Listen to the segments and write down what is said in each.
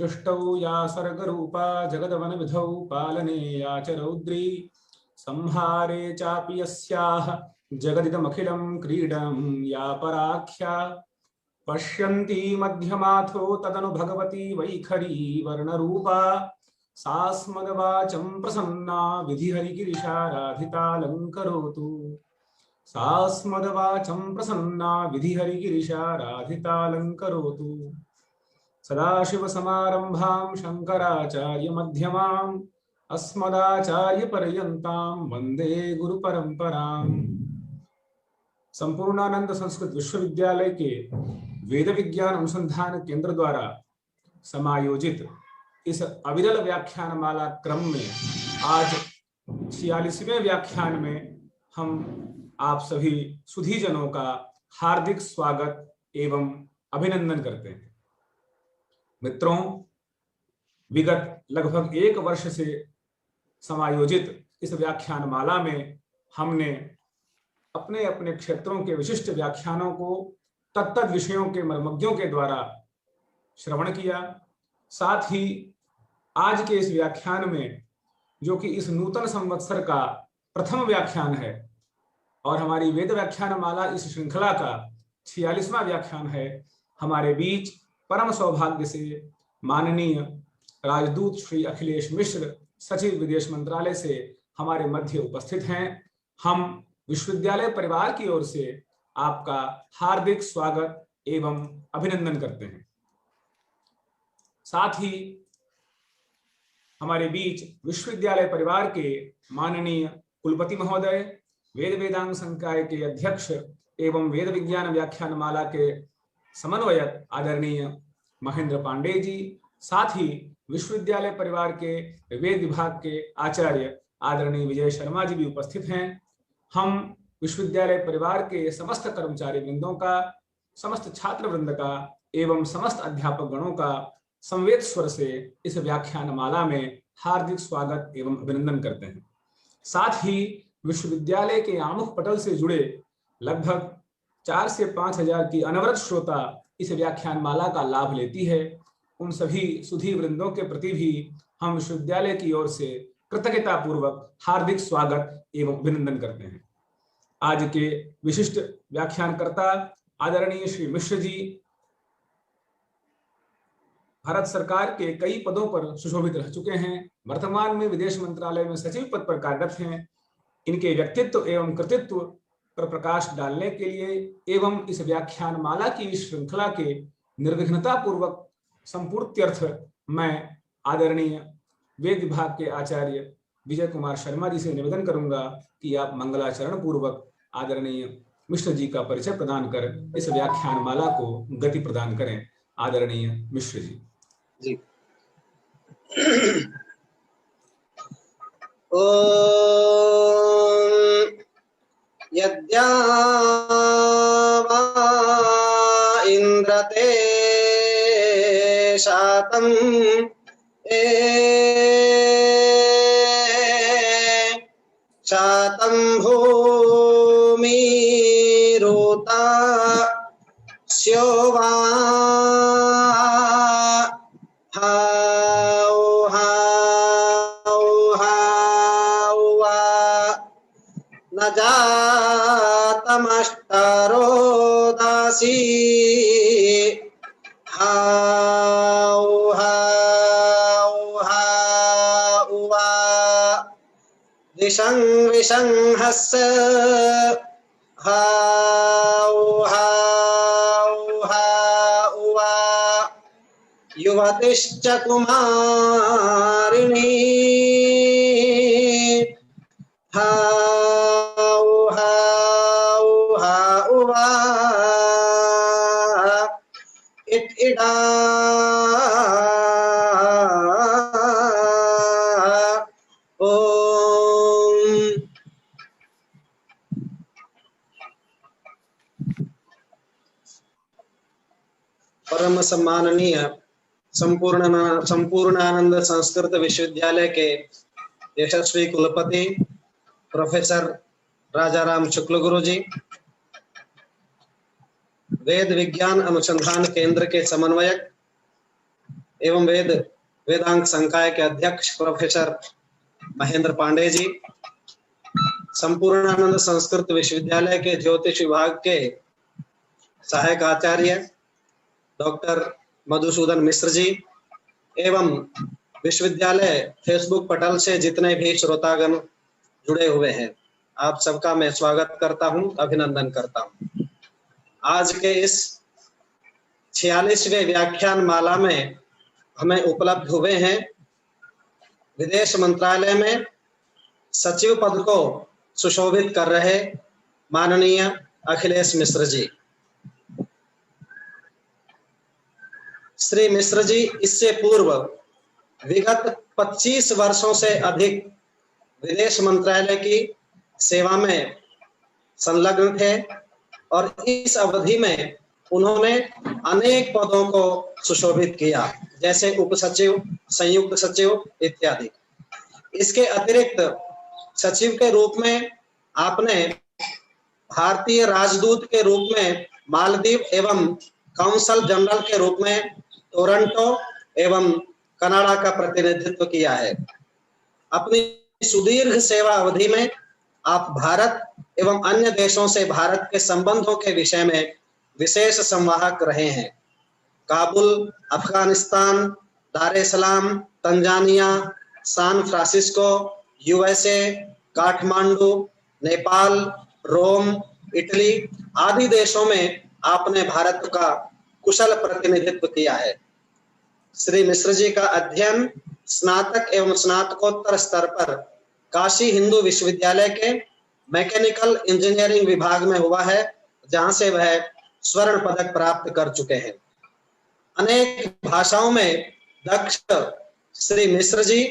सृष्टौ या सर्गरूपा जगदवन विधौ पालने या च रौद्री संहारे चापि यस्याः जगदिदमखिलं क्रीडं या पराख्या पश्यन्ती मध्यमाथो तदनु भगवती वैखरी वर्णरूपा सास्मदवाचं प्रसन्ना विधिहरिगिरिशाराधितालङ्करोतु सास्मदवाचं प्रसन्ना विधिहरिगिरिशाराधितालङ्करोतु सदाशिवसमारम्भां शङ्कराचार्यमध्यमाम् अस्मदाचार्यपर्यन्तां वन्दे गुरुपरम्पराम्। संपूर्णानंद संस्कृत विश्वविद्यालय के वेद विज्ञान अनुसंधान केंद्र द्वारा समायोजित इस अविरल व्याख्यान माला क्रम में आज 46वें व्याख्यान में हम आप सभी सुधीजनों का हार्दिक स्वागत एवं अभिनंदन करते हैं। मित्रों, विगत लगभग 1 वर्ष से समायोजित इस व्याख्यान माला में हमने अपने अपने क्षेत्रों के विशिष्ट व्याख्यानों को तत्त विषयों के मर्मज्ञों के द्वारा श्रवण किया। साथ ही आज के इस व्याख्यान में, जो कि इस नूतन संवत्सर का प्रथम व्याख्यान है और हमारी वेद व्याख्यान माला इस श्रृंखला का 46वां व्याख्यान है, हमारे बीच परम सौभाग्य से माननीय राजदूत श्री अखिलेश मिश्र, सचिव विदेश मंत्रालय से हमारे मध्य उपस्थित हैं। हम विश्वविद्यालय परिवार की ओर से आपका हार्दिक स्वागत एवं अभिनंदन करते हैं। साथ ही हमारे बीच विश्वविद्यालय परिवार के माननीय कुलपति महोदय, वेद वेदांग संकाय के अध्यक्ष एवं वेद विज्ञान व्याख्यान माला के समन्वयक आदरणीय महेंद्र पांडे जी, साथ ही विश्वविद्यालय परिवार के वेद विभाग के आचार्य आदरणीय विजय शर्मा जी भी उपस्थित हैं। हम विश्वविद्यालय परिवार के समस्त कर्मचारी वृंदों का, समस्त छात्र वृंद का एवं समस्त अध्यापक गणों का संवेद स्वर से इस व्याख्यान माला में हार्दिक स्वागत एवं अभिनंदन करते हैं। साथ ही विश्वविद्यालय के आमुख पटल से जुड़े लगभग 4 से 5 हजार की अनवरत श्रोता इस व्याख्यान माला का लाभ लेती है। उन सभी सुधी वृंदों के प्रति भी हम विश्वविद्यालय की ओर से कृतज्ञता पूर्वक हार्दिक स्वागत एवं अभिनंदन करते हैं। आज के विशिष्ट व्याख्यानकर्ता आदरणीय श्री मिश्र जी भारत सरकार के कई पदों पर सुशोभित रह चुके हैं, वर्तमान में विदेश मंत्रालय में सचिव पद पर कार्यरत हैं। इनके व्यक्तित्व एवं कृतित्व पर प्रकाश डालने के लिए एवं इस व्याख्यान माला की श्रृंखला के निर्विघ्नता पूर्वक संपूर्त्यर्थ मैं आदरणीय वेद विभाग के आचार्य विजय कुमार शर्मा जी से निवेदन करूंगा कि आप मंगलाचरण पूर्वक आदरणीय मिश्र जी का परिचय प्रदान कर इस व्याख्यान माला को गति प्रदान करें। आदरणीय मिश्र जी। जी। ओम यद्यावा इंद्रते शातम शातम भूमिरोता स्योवा न जातमष्टारो दासी दिशं विशंहस युवतिश्च कुमारिणी इडा परम सम्माननीय संपूर्णानंद संस्कृत विश्वविद्यालय के यशस्वी कुलपति प्रोफेसर राजाराम शुक्ल गुरु जी, वेद विज्ञान अनुसंधान केंद्र के समन्वयक एवं वेदांग संकाय के अध्यक्ष प्रोफेसर महेंद्र पांडे जी, संपूर्णानंद संस्कृत विश्वविद्यालय के ज्योतिष विभाग के सहायक आचार्य डॉक्टर मधुसूदन मिश्र जी एवं विश्वविद्यालय फेसबुक पटल से जितने भी श्रोतागण जुड़े हुए हैं, आप सबका मैं स्वागत करता हूं, अभिनंदन करता हूं। आज के इस 46वें व्याख्यान माला में हमें उपलब्ध हुए हैं विदेश मंत्रालय में सचिव पद को सुशोभित कर रहे माननीय अखिलेश मिश्र जी। श्री मिश्र जी इससे पूर्व विगत 25 वर्षों से अधिक विदेश मंत्रालय की सेवा में संलग्न थे और इस अवधि में उन्होंने अनेक पदों को सुशोभित किया, जैसे उप सचिव, संयुक्त सचिव इत्यादि। इसके अतिरिक्त सचिव के रूप में आपने भारतीय राजदूत के रूप में मालदीव एवं काउंसल जनरल के रूप में टोरंटो एवं कनाडा का प्रतिनिधित्व किया है। अपनी सुदीर्घ सेवा अवधि में आप भारत एवं अन्य देशों से भारत के संबंधों के विषय में विशेष संवाहक रहे हैं। Kabul, Afghanistan, Dar es Salaam, Tanzania, San Francisco, USA, Kathmandu, Nepal, Rome, Italy आदि देशों में आपने भारत का कुशल प्रतिनिधित्व किया है। श्री मिश्र जी का अध्ययन स्नातक एवं स्नातकोत्तर स्तर पर काशी हिंदू विश्वविद्यालय के मैकेनिकल इंजीनियरिंग विभाग में हुआ है, जहां से वह स्वर्ण पदक प्राप्त कर चुके हैं। अनेक भाषाओं में दक्ष श्री मिश्र जी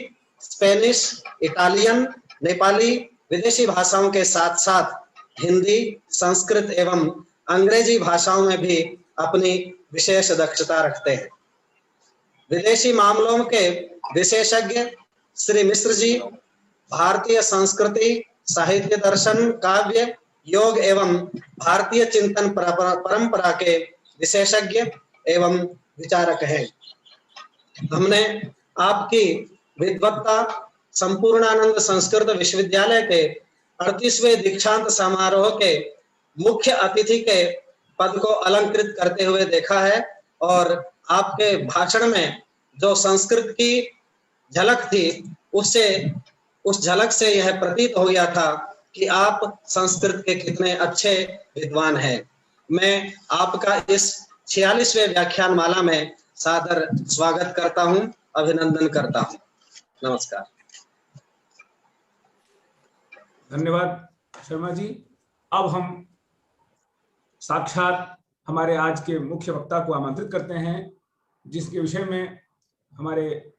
स्पेनिश, इटालियन, नेपाली, विदेशी भाषाओं के साथ साथ हिंदी, संस्कृत एवं अंग्रेजी भाषाओं में भी अपनी विशेष दक्षता रखते हैं। विदेशी मामलों के विशेषज्ञ श्री मिश्र जी भारतीय संस्कृति, साहित्य, दर्शन, काव्य, योग एवं भारतीय चिंतन परंपरा के विशेषज्ञ एवं विचारक हैं। हमने आपकी विद्वत्ता संपूर्णानंद संस्कृत विश्वविद्यालय के 38वें दीक्षांत समारोह के मुख्य अतिथि के पद को अलंकृत करते हुए देखा है और आपके भाषण में जो संस्कृत की झलक थी उस झलक से यह प्रतीत हो गया था कि आप संस्कृत के कितने अच्छे विद्वान हैं। मैं आपका इस 46वें व्याख्यान माला में सादर स्वागत करता हूं, अभिनंदन करता हूं। नमस्कार। धन्यवाद शर्मा जी। अब हम साक्षात हमारे आज के मुख्य वक्ता को आमंत्रित करते हैं, जिसके विषय में हमारे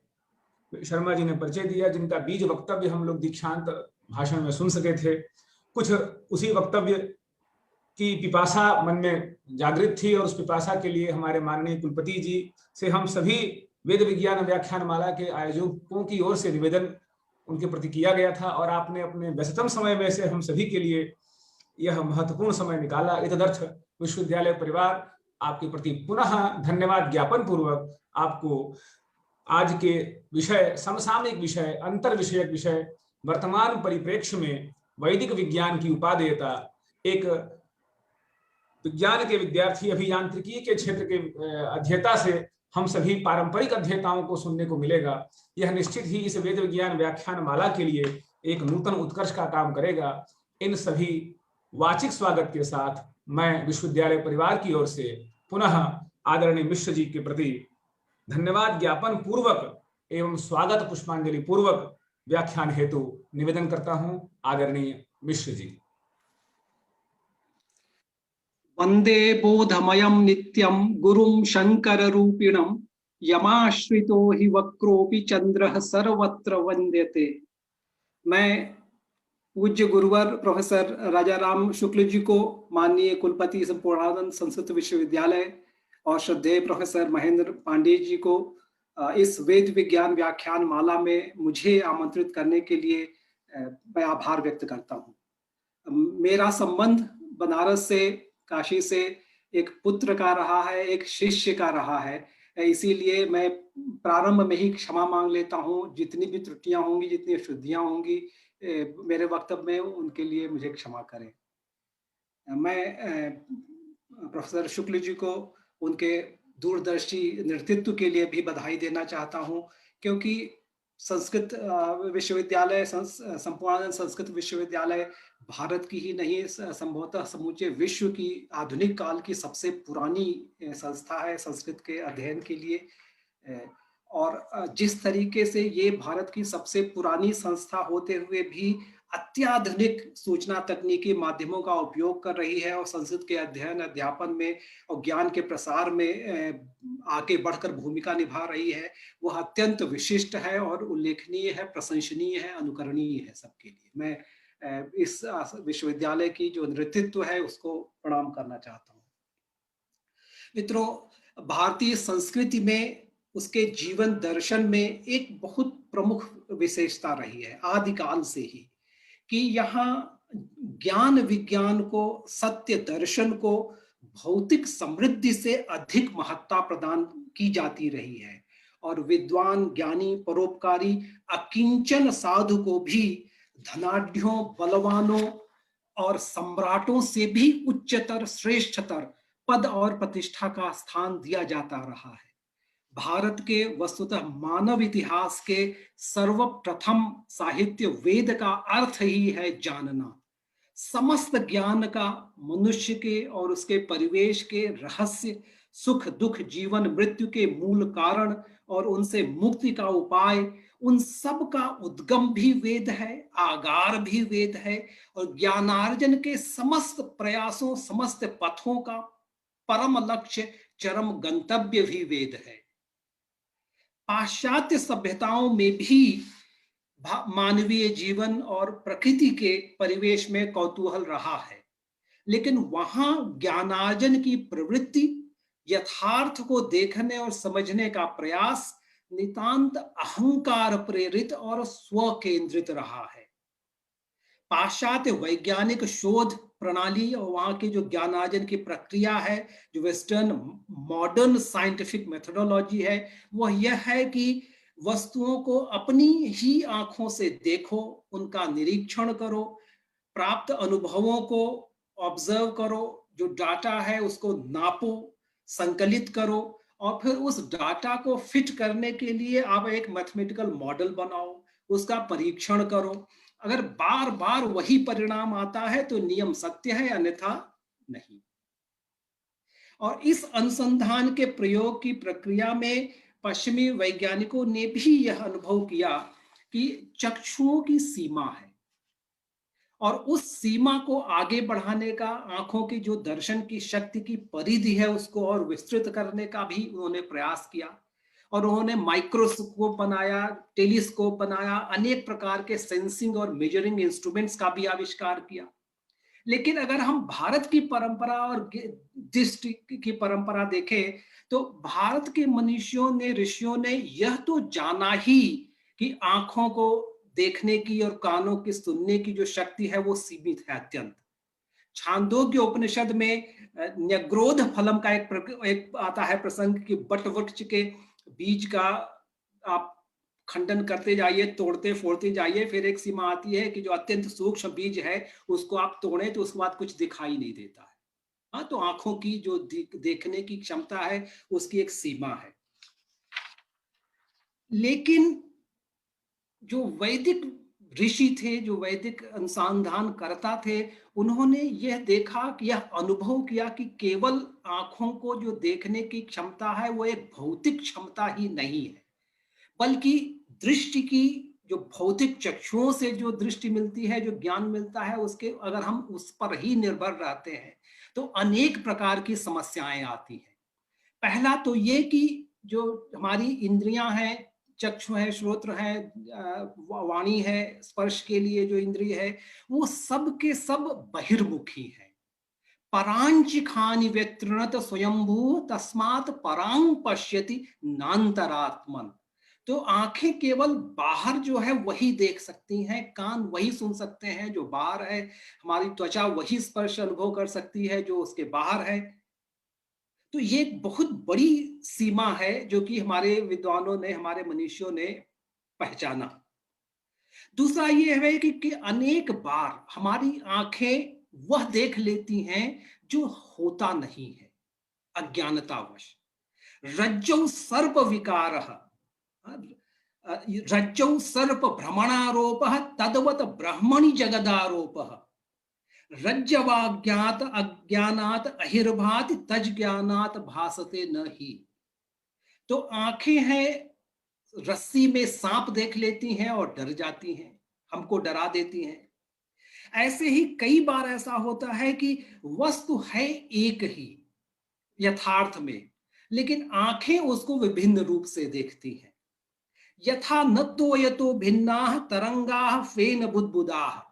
शर्मा जी ने परिचय दिया, जिनका बीज वक्तव्य हम लोग दीक्षांत भाषण में सुन सके थे। कुछ उसी वक्तव्य की पिपासा मन में जागृत थी और उस पिपासा के लिए हमारे माननीय कुलपति जी से हम सभी वेद विज्ञान व्याख्यान माला के आयोजकों की ओर से निवेदन उनके प्रति किया गया था और आपने अपने व्यस्ततम समय में से हम सभी के लिए यह महत्वपूर्ण समय निकाला। इतदर्थ विश्वविद्यालय परिवार आपके प्रति पुनः धन्यवाद ज्ञापन पूर्वक आपको आज के विषय, समसामयिक विषय, अंतर विषयक विषय, वर्तमान परिप्रेक्ष्य में वैदिक विज्ञान की उपादेयता, एक विज्ञान के विद्यार्थी, अभियांत्रिकी के क्षेत्र के अध्येता से हम सभी पारंपरिक अध्येताओं को सुनने को मिलेगा। यह निश्चित ही इस वेद विज्ञान व्याख्यान माला के लिए एक नूतन उत्कर्ष का काम करेगा। इन सभी वाचिक स्वागत के साथ मैं विश्वविद्यालय परिवार की ओर से पुनः आदरणीय मिश्र जी के प्रति धन्यवाद ज्ञापन पूर्वक एवं स्वागत पुष्पांजलि पूर्वक व्याख्यान हेतु निवेदन करता हूं। आदरणीय मिश्र जी। वंदे बोधमयं नित्यं गुरुं शंकर रूपिणं यमाश्रितो हि वक्रोऽपि चंद्रः सर्वत्र वंद्यते। मैं पूज्य गुरुवर प्रोफेसर राजाराम शुक्ल जी को, माननीय कुलपति संपूर्णानंद संस्कृत विश्वविद्यालय और श्रद्धेय प्रोफेसर महेंद्र पांडे जी को इस वेद विज्ञान व्याख्यान माला में मुझे आमंत्रित करने के लिए मैं आभार व्यक्त करता हूँ। मेरा संबंध बनारस से, काशी से एक पुत्र का रहा है, एक शिष्य का रहा है। इसीलिए मैं प्रारंभ में ही क्षमा मांग लेता हूँ। जितनी भी त्रुटियां होंगी, जितनी अशुद्धियां होंगी मेरे वक्तव्य में, उनके लिए मुझे क्षमा करें। मैं प्रोफेसर शुक्ल जी को उनके दूरदर्शी नेतृत्व के लिए भी बधाई देना चाहता हूं, क्योंकि संस्कृत विश्वविद्यालय, संपूर्णानंद संस्कृत विश्वविद्यालय भारत की ही नहीं, संभवतः समूचे विश्व की आधुनिक काल की सबसे पुरानी संस्था है संस्कृत के अध्ययन के लिए। और जिस तरीके से ये भारत की सबसे पुरानी संस्था होते हुए भी अत्याधुनिक सूचना तकनीकी माध्यमों का उपयोग कर रही है और संस्कृत के अध्ययन, अध्यापन में और ज्ञान के प्रसार में आगे बढ़कर भूमिका निभा रही है, वह अत्यंत विशिष्ट है और उल्लेखनीय है, प्रशंसनीय है, अनुकरणीय है सबके लिए। मैं इस विश्वविद्यालय की जो नेतृत्व है उसको प्रणाम करना चाहता हूँ। मित्रों, भारतीय संस्कृति में, उसके जीवन दर्शन में एक बहुत प्रमुख विशेषता रही है आदिकाल से ही, कि यहाँ ज्ञान विज्ञान को, सत्य दर्शन को भौतिक समृद्धि से अधिक महत्ता प्रदान की जाती रही है और विद्वान, ज्ञानी, परोपकारी, अकिंचन साधु को भी धनाढ्यों, बलवानों और सम्राटों से भी उच्चतर, श्रेष्ठतर पद और प्रतिष्ठा का स्थान दिया जाता रहा है। भारत के वस्तुतः मानव इतिहास के सर्वप्रथम साहित्य वेद का अर्थ ही है जानना। समस्त ज्ञान का मनुष्य के और उसके परिवेश के रहस्य, सुख दुख, जीवन मृत्यु के मूल कारण और उनसे मुक्ति का उपाय, उन सब का उद्गम भी वेद है, आगार भी वेद है और ज्ञानार्जन के समस्त प्रयासों, समस्त पथों का परम लक्ष्य, चरम गंतव्य भी वेद है। पाश्चात्य सभ्यताओं में भी मानवीय जीवन और प्रकृति के परिवेश में कौतूहल रहा है, लेकिन वहां ज्ञानार्जन की प्रवृत्ति, यथार्थ को देखने और समझने का प्रयास नितांत अहंकार प्रेरित और स्व केंद्रित रहा है। पाश्चात्य वैज्ञानिक शोध प्रणाली और वहां की जो ज्ञानार्जन की प्रक्रिया है, जो वेस्टर्न मॉडर्न साइंटिफिक मेथोडोलॉजी है, वह यह है कि वस्तुओं को अपनी ही आंखों से देखो, उनका निरीक्षण करो, प्राप्त अनुभवों को ऑब्जर्व करो, जो डाटा है उसको नापो, संकलित करो और फिर उस डाटा को फिट करने के लिए आप एक मैथमेटिकल मॉडल बनाओ, उसका परीक्षण करो। अगर बार बार वही परिणाम आता है तो नियम सत्य है, अन्यथा नहीं। और इस अनुसंधान के प्रयोग की प्रक्रिया में पश्चिमी वैज्ञानिकों ने भी यह अनुभव किया कि चक्षुओं की सीमा है और उस सीमा को आगे बढ़ाने का, आंखों की जो दर्शन की शक्ति की परिधि है उसको और विस्तृत करने का भी उन्होंने प्रयास किया और उन्होंने माइक्रोस्कोप बनाया, टेलीस्कोप बनाया, अनेक प्रकार के सेंसिंग और मेजरिंग इंस्ट्रूमेंट्स का भी आविष्कार किया। लेकिन अगर हम भारत की परंपरा और दृष्टि की परंपरा देखें तो भारत के मनुष्यों ने, ऋषियों ने यह तो जाना ही कि आंखों को देखने की और कानों की सुनने की जो शक्ति है वो सीमित है अत्यंत। छांदोग्य उपनिषद में न्यग्रोध फलम का एक आता है प्रसंग कि बट वृक्ष के बीज का आप खंडन करते जाइए, तोड़ते फोड़ते जाइए, फिर एक सीमा आती है कि जो अत्यंत सूक्ष्म बीज है उसको आप तोड़ें तो उसके बाद कुछ दिखाई नहीं देता है। हाँ, तो आंखों की जो देखने की क्षमता है उसकी एक सीमा है। लेकिन जो वैदिक ऋषि थे, जो वैदिक अनुसंधान करता थे, उन्होंने यह देखा कि यह अनुभव किया कि केवल आंखों को जो देखने की क्षमता है वो एक भौतिक क्षमता ही नहीं है, बल्कि दृष्टि की, जो भौतिक चक्षुओं से जो दृष्टि मिलती है, जो ज्ञान मिलता है, उसके अगर हम उस पर ही निर्भर रहते हैं तो अनेक प्रकार की समस्याएं आती हैं। पहला तो ये कि जो हमारी इंद्रियां हैं, चक्षु है, श्रोत्र है, वाणी है, स्पर्श के लिए जो इंद्रिय है, वो सब के सब बहिर्मुखी है। परांचिखानि व्यतृणत स्वयंभू तस्मात् परां पश्यति नान्तरात्मन। तो आंखें केवल बाहर जो है वही देख सकती हैं, कान वही सुन सकते हैं जो बाहर है, हमारी त्वचा वही स्पर्श अनुभव कर सकती है जो उसके बाहर है। तो ये एक बहुत बड़ी सीमा है जो कि हमारे विद्वानों ने, हमारे मनीषियों ने पहचाना। दूसरा ये है कि अनेक बार हमारी आंखें वह देख लेती हैं जो होता नहीं है, अज्ञानतावश। रज्जौ सर्प विकार, रज्जौ सर्प भ्रमणारोप तदवत ब्रह्मणि जगदारोप, रज्जवाज्ञात अज्ञानात अहिर्भाति तज ज्ञानात भासते न ही। तो आंखें हैं, रस्सी में सांप देख लेती हैं और डर जाती हैं, हमको डरा देती हैं। ऐसे ही कई बार ऐसा होता है कि वस्तु है एक ही यथार्थ में, लेकिन आंखें उसको विभिन्न रूप से देखती हैं। यथा नत्तो यतो भिन्नाः तरंगाः फेन बुद्बुदाः।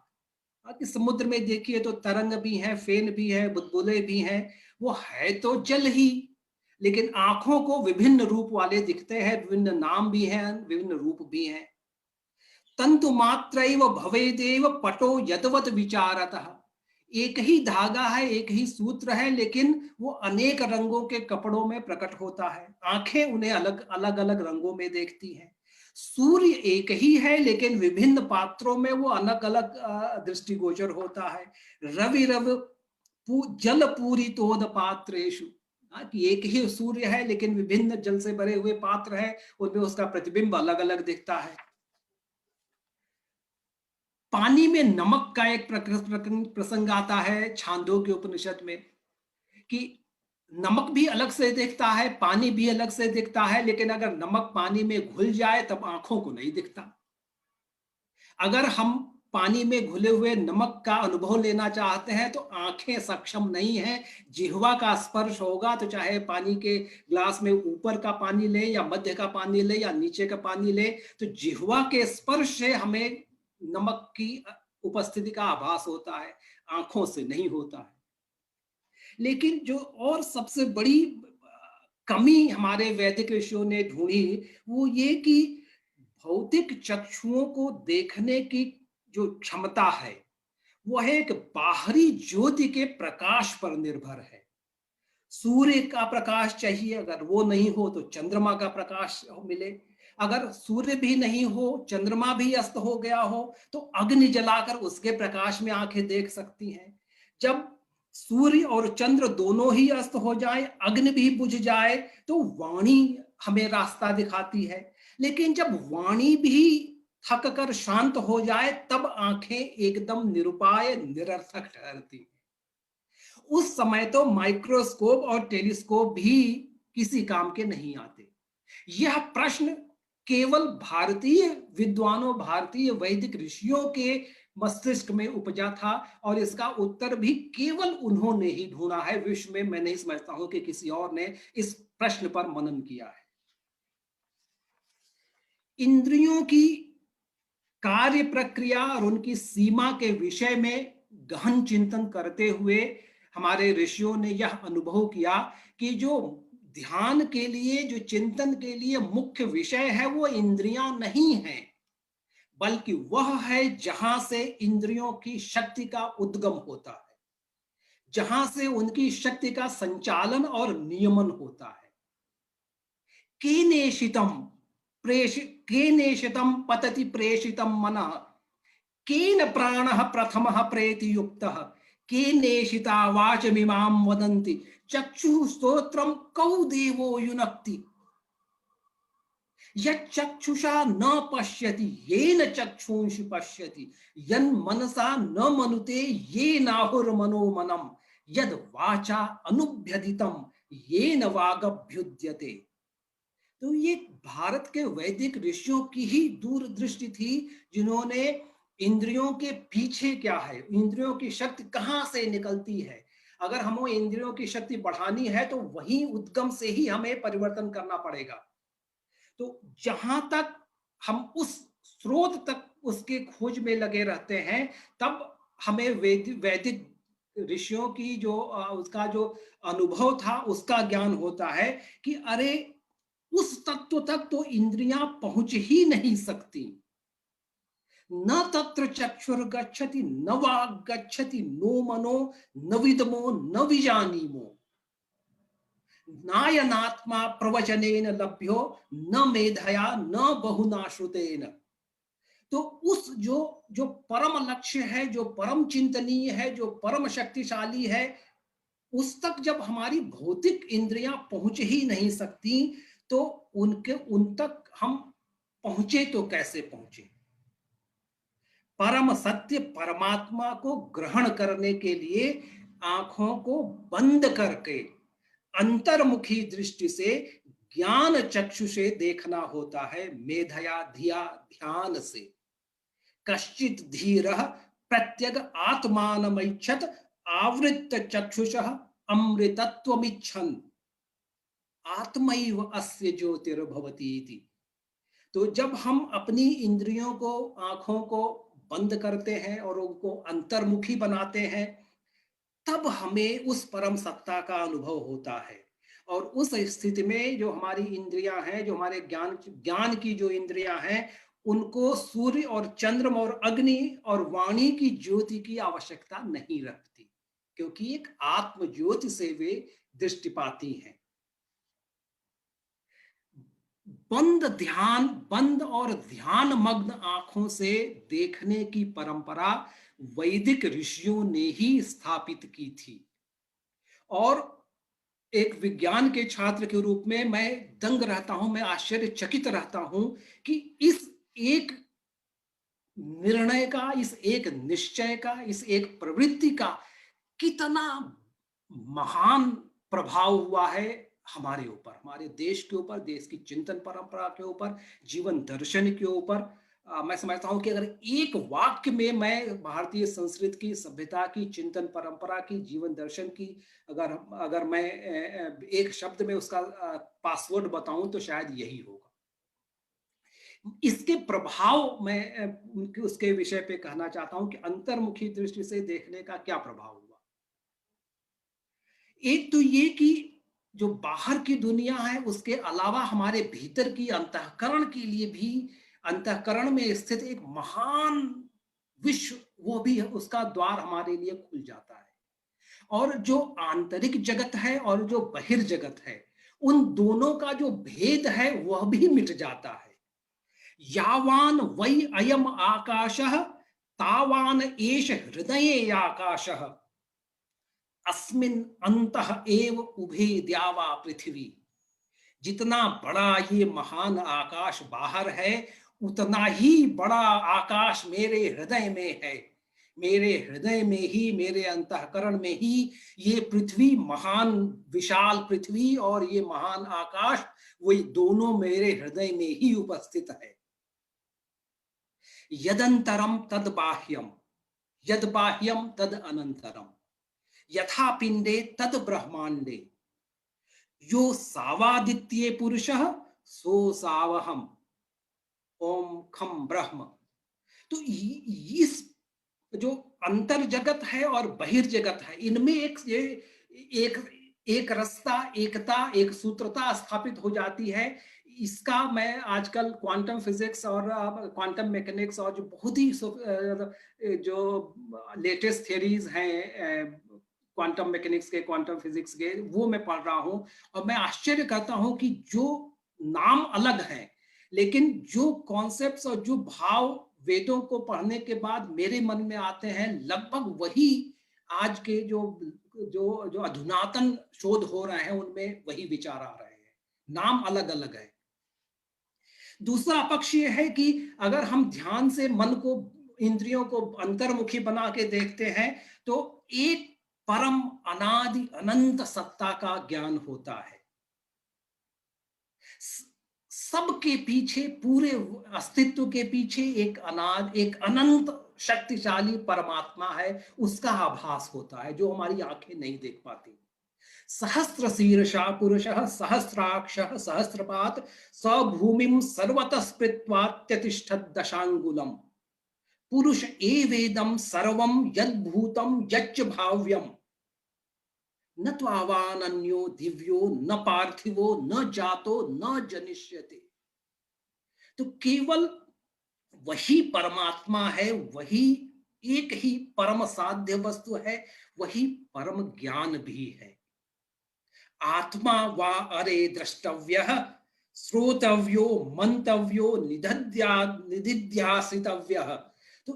कि समुद्र में देखिए तो तरंग भी है, फेन भी है, बुलबुले भी हैं, वो है तो जल ही, लेकिन आंखों को विभिन्न रूप वाले दिखते हैं, विभिन्न नाम भी हैं, विभिन्न रूप भी हैं। तंतु मात्रैव भवेदेव पटो यदवत विचारतः। एक ही धागा है, एक ही सूत्र है, लेकिन वो अनेक रंगों के कपड़ों में प्रकट होता है। आंखें उन्हें अलग अलग अलग रंगों में देखती हैं। सूर्य एक ही है, लेकिन विभिन्न पात्रों में वो अलग अलग दृष्टिगोचर होता है। रवि रव जल पूरी तोद पात्रेषु, कि एक ही सूर्य है लेकिन विभिन्न जल से भरे हुए पात्र है, उनमें उसका प्रतिबिंब अलग अलग दिखता है। पानी में नमक का एक प्रसंग आता है छांदोग्य उपनिषद में, कि नमक भी अलग से दिखता है, पानी भी अलग से दिखता है, लेकिन अगर नमक पानी में घुल जाए तब आंखों को नहीं दिखता। अगर हम पानी में घुले हुए नमक का अनुभव लेना चाहते हैं तो आंखें सक्षम नहीं है। जिह्वा का स्पर्श होगा तो चाहे पानी के ग्लास में ऊपर का पानी ले या मध्य का पानी ले या नीचे का पानी ले, तो जिह्वा के स्पर्श से हमें नमक की उपस्थिति का आभास होता है, आंखों से नहीं होता है। लेकिन जो और सबसे बड़ी कमी हमारे वैदिक ऋषियों ने ढूंढी वो ये कि भौतिक चक्षुओं को देखने की जो क्षमता है वह एक बाहरी ज्योति के प्रकाश पर निर्भर है। सूर्य का प्रकाश चाहिए, अगर वो नहीं हो तो चंद्रमा का प्रकाश मिले। अगर सूर्य भी नहीं हो, चंद्रमा भी अस्त हो गया हो, तो अग्नि जलाकर उसके प्रकाश में आंखें देख सकती हैं। जब सूर्य और चंद्र दोनों ही अस्त हो जाए, अग्नि भी बुझ जाए, तो वाणी हमें रास्ता दिखाती है। लेकिन जब वाणी भी थक कर शांत हो जाए तब आंखें एकदम निरुपाय निरर्थक ठहरती हैं। उस समय तो माइक्रोस्कोप और टेलीस्कोप भी किसी काम के नहीं आते। यह प्रश्न केवल भारतीय विद्वानों, भारतीय वैदिक ऋषियों के मस्तिष्क में उपजा था और इसका उत्तर भी केवल उन्होंने ही ढूंढा है। विश्व में मैं नहीं समझता हूं कि किसी और ने इस प्रश्न पर मनन किया है। इंद्रियों की कार्य प्रक्रिया और उनकी सीमा के विषय में गहन चिंतन करते हुए हमारे ऋषियों ने यह अनुभव किया कि जो ध्यान के लिए, जो चिंतन के लिए मुख्य विषय है वो इंद्रियां नहीं है, बल्कि वह है जहां से इंद्रियों की शक्ति का उद्गम होता है, जहां से उनकी शक्ति का संचालन और नियमन होता है। केनेशितम पतति प्रेषितम मनः, केन प्राणः प्रथमः प्रेति युक्तः, केनेशिता वाचमिमां वदन्ति, चक्षुः स्तोत्रम कौ देवो युनक्ति, यच्चक्षुषा न पश्यति येन चक्षुंषि पश्यति, यन् मनसा न मनुते येनाहुर्मनो मनम्, यद् वाचा अनुभ्यदितं येन वागभ्युद्यते। तो ये भारत के वैदिक ऋषियों की ही दूरदृष्टि थी, जिन्होंने इंद्रियों के पीछे क्या है, इंद्रियों की शक्ति कहां से निकलती है, अगर हमें इंद्रियों की शक्ति बढ़ानी है तो वही उद्गम से ही हमें परिवर्तन करना पड़ेगा। तो जहां तक हम उस स्रोत तक उसके खोज में लगे रहते हैं, तब हमें वैदिक ऋषियों की जो उसका जो अनुभव था उसका ज्ञान होता है कि अरे उस तत्व तक तो इंद्रियां पहुंच ही नहीं सकती। न तत्र चक्षुर गच्छति न वाग गच्छति नो मनो न विदमो न विजानीमो। नायनात्मा प्रवचनेन लभ्यो न मेधया न बहुना श्रुतेन। तो उस जो परम लक्ष्य है, जो परम चिंतनीय है, जो परम शक्तिशाली है, उस तक जब हमारी भौतिक इंद्रियां पहुंच ही नहीं सकती, तो उन तक हम पहुंचे तो कैसे पहुंचे। परम सत्य परमात्मा को ग्रहण करने के लिए आंखों को बंद करके अंतर्मुखी दृष्टि से ज्ञान चक्षु से देखना होता है, मेधया धिया ध्यान से। कश्चित धीरः प्रत्यग आत्मानमैच्छत आवृत्त चक्षुषः अमृतत्वमिच्छन् आत्मैव अस्य ज्योतिर्भवति इति। तो जब हम अपनी इंद्रियों को, आंखों को बंद करते हैं और उनको अंतर्मुखी बनाते हैं, तब हमें उस परम सत्ता का अनुभव होता है। और उस स्थिति में जो हमारी इंद्रियां हैं, जो हमारे ज्ञान की जो इंद्रियां हैं, उनको सूर्य और चंद्रमा और अग्नि और वाणी की ज्योति की आवश्यकता नहीं रखती, क्योंकि एक आत्म ज्योति से वे दृष्टिपाती हैं। बंद और ध्यान मग्न आंखों से देखने की परंपरा वैदिक ऋषियों ने ही स्थापित की थी। और एक विज्ञान के छात्र के रूप में मैं दंग रहता हूं, मैं आश्चर्यचकित रहता हूं कि इस एक निर्णय का, इस एक निश्चय का, इस एक प्रवृत्ति का कितना महान प्रभाव हुआ है हमारे ऊपर, हमारे देश के ऊपर, देश की चिंतन परंपरा के ऊपर, जीवन दर्शन के ऊपर। मैं समझता हूं कि अगर एक वाक्य में मैं भारतीय संस्कृति की, सभ्यता की, चिंतन परंपरा की, जीवन दर्शन की, अगर मैं एक शब्द में उसका पासवर्ड बताऊं तो शायद यही होगा। इसके प्रभाव मैं उसके विषय पे कहना चाहता हूं कि अंतर्मुखी दृष्टि से देखने का क्या प्रभाव हुआ। एक तो ये कि जो बाहर की दुनिया है, उसके अलावा हमारे भीतर की अंतःकरण के लिए भी, अंतःकरण में स्थित एक महान विश्व, वो भी उसका द्वार हमारे लिए खुल जाता है। और जो आंतरिक जगत है और जो बहिर्जगत है, उन दोनों का जो भेद है वह भी मिट जाता है। यावान वै अयम आकाशः तावान एष हृदये आकाशः अस्मिन अंतः एव उभे द्यावा पृथ्वी। जितना बड़ा ये महान आकाश बाहर है, उतना ही बड़ा आकाश मेरे हृदय में है। मेरे हृदय में ही, मेरे अंतःकरण में ही ये पृथ्वी, महान विशाल पृथ्वी और ये महान आकाश, वही दोनों मेरे हृदय में ही उपस्थित है। यदंतरम तद बाह्यम, यद बाह्यम तद अनंतरम, यथा पिंडे तद ब्रह्मांडे, यो सावादित्ये पुरुषः सो सावहम ओम खम ब्रह्म। तो इस जो अंतर जगत है और बहिर्जगत है, इनमें एक रस्ता, एकता, एक सूत्रता स्थापित हो जाती है। इसका मैं आजकल क्वांटम फिजिक्स और क्वांटम मैकेनिक्स और जो बहुत ही जो लेटेस्ट थियरीज हैं क्वांटम मैकेनिक्स के, क्वांटम फिजिक्स के, वो मैं पढ़ रहा हूं। और मैं आश्चर्य करता हूं कि जो नाम अलग हैं, लेकिन जो कॉन्सेप्ट्स और जो भाव वेदों को पढ़ने के बाद मेरे मन में आते हैं, लगभग वही आज के जो जो जो अधुनातन शोध हो रहे हैं उनमें वही विचार आ रहे हैं, नाम अलग अलग है। दूसरा पक्ष ये है कि अगर हम ध्यान से मन को, इंद्रियों को अंतर्मुखी बना के देखते हैं, तो एक परम अनादि अनंत सत्ता का ज्ञान होता है। सबके पीछे, पूरे अस्तित्व के पीछे एक अनंत शक्तिशाली परमात्मा है, उसका आभास होता है जो हमारी आंखें नहीं देख पाती। सहस्र शीर्षा पुरुषः सहस्राक्षः सहस्रपात स भूमिं सर्वतः स्पृत्वा त्यतिष्ठत् दशांगुलम। पुरुष एवेदं सर्वं यद्भूतं यच्च भाव्यम, न त्वावानन्यो दिव्यो न पार्थिवो न जातो न जनिष्यते। तो केवल वही परमात्मा है, वही एक ही परम साध्य वस्तु है, वही परम ज्ञान भी है। आत्मा वा अरे द्रष्टव्यः श्रोतव्यो मंतव्यो निधिध्यासितव्यः। तो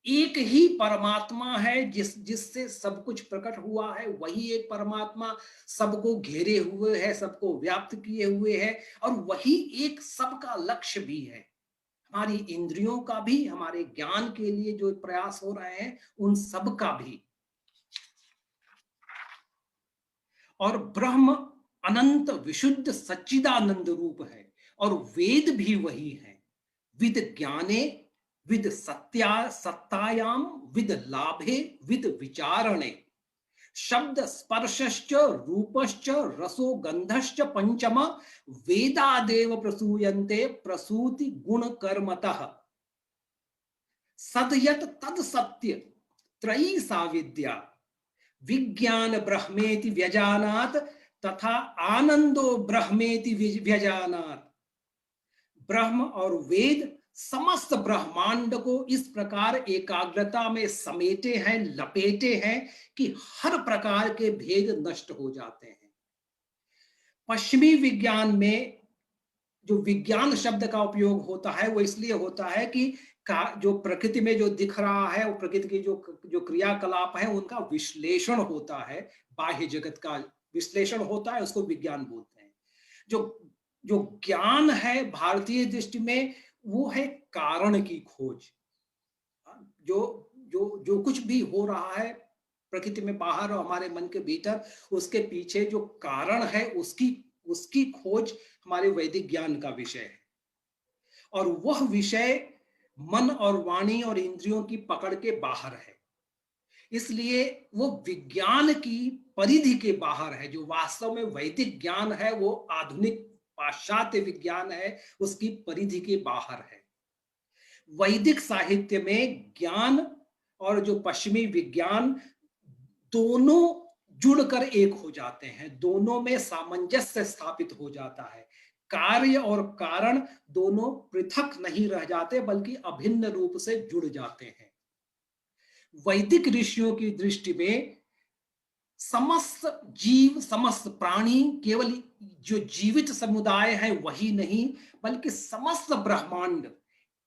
एक ही परमात्मा है जिससे सब कुछ प्रकट हुआ है, वही एक परमात्मा सबको घेरे हुए है, सबको व्याप्त किए हुए है, और वही एक सबका लक्ष्य भी है। हमारी इंद्रियों का भी, हमारे ज्ञान के लिए जो प्रयास हो रहे हैं उन सब का भी। और ब्रह्म अनंत विशुद्ध सच्चिदानंद रूप है, और वेद भी वही है। विद ज्ञाने विद सत्तायाम विद लाभे विद विचारणे शब्द स्पर्शश्च रूपश्च रसो गंधश्च पंचम वेदादेव प्रसूयन्ते प्रसूति गुण कर्मतः सदयत तद सत्य त्रयी सा विद्या विज्ञान ब्रह्मेति व्यजानात तथा आनंदो ब्रह्मेति व्यजानात। ब्रह्म और वेद समस्त ब्रह्मांड को इस प्रकार एकाग्रता में समेटे हैं, लपेटे हैं कि हर प्रकार के भेद नष्ट हो जाते हैं। पश्चिमी विज्ञान में जो विज्ञान शब्द का उपयोग होता है वो इसलिए होता है कि जो प्रकृति में जो दिख रहा है, वो प्रकृति की जो क्रियाकलाप है उनका विश्लेषण होता है, बाह्य जगत का विश्लेषण होता है, उसको विज्ञान बोलते हैं। जो ज्ञान है भारतीय दृष्टि में वो है कारण की खोज। जो कुछ भी हो रहा है प्रकृति में बाहर और हमारे मन के भीतर, उसके पीछे जो कारण है उसकी खोज हमारे वैदिक ज्ञान का विषय है। और वह विषय मन और वाणी और इंद्रियों की पकड़ के बाहर है, इसलिए वो विज्ञान की परिधि के बाहर है। जो वास्तव में वैदिक ज्ञान है वो आधुनिक पाश्चात्य विज्ञान है, उसकी परिधि के बाहर है। वैदिक साहित्य में ज्ञान और जो पश्चिमी विज्ञान दोनों जुड़कर एक हो जाते हैं, दोनों में सामंजस्य स्थापित हो जाता है। कार्य और कारण दोनों पृथक नहीं रह जाते बल्कि अभिन्न रूप से जुड़ जाते हैं। वैदिक ऋषियों की दृष्टि में समस्त जीव, समस्त प्राणी, केवल जो जीवित समुदाय है वही नहीं बल्कि समस्त ब्रह्मांड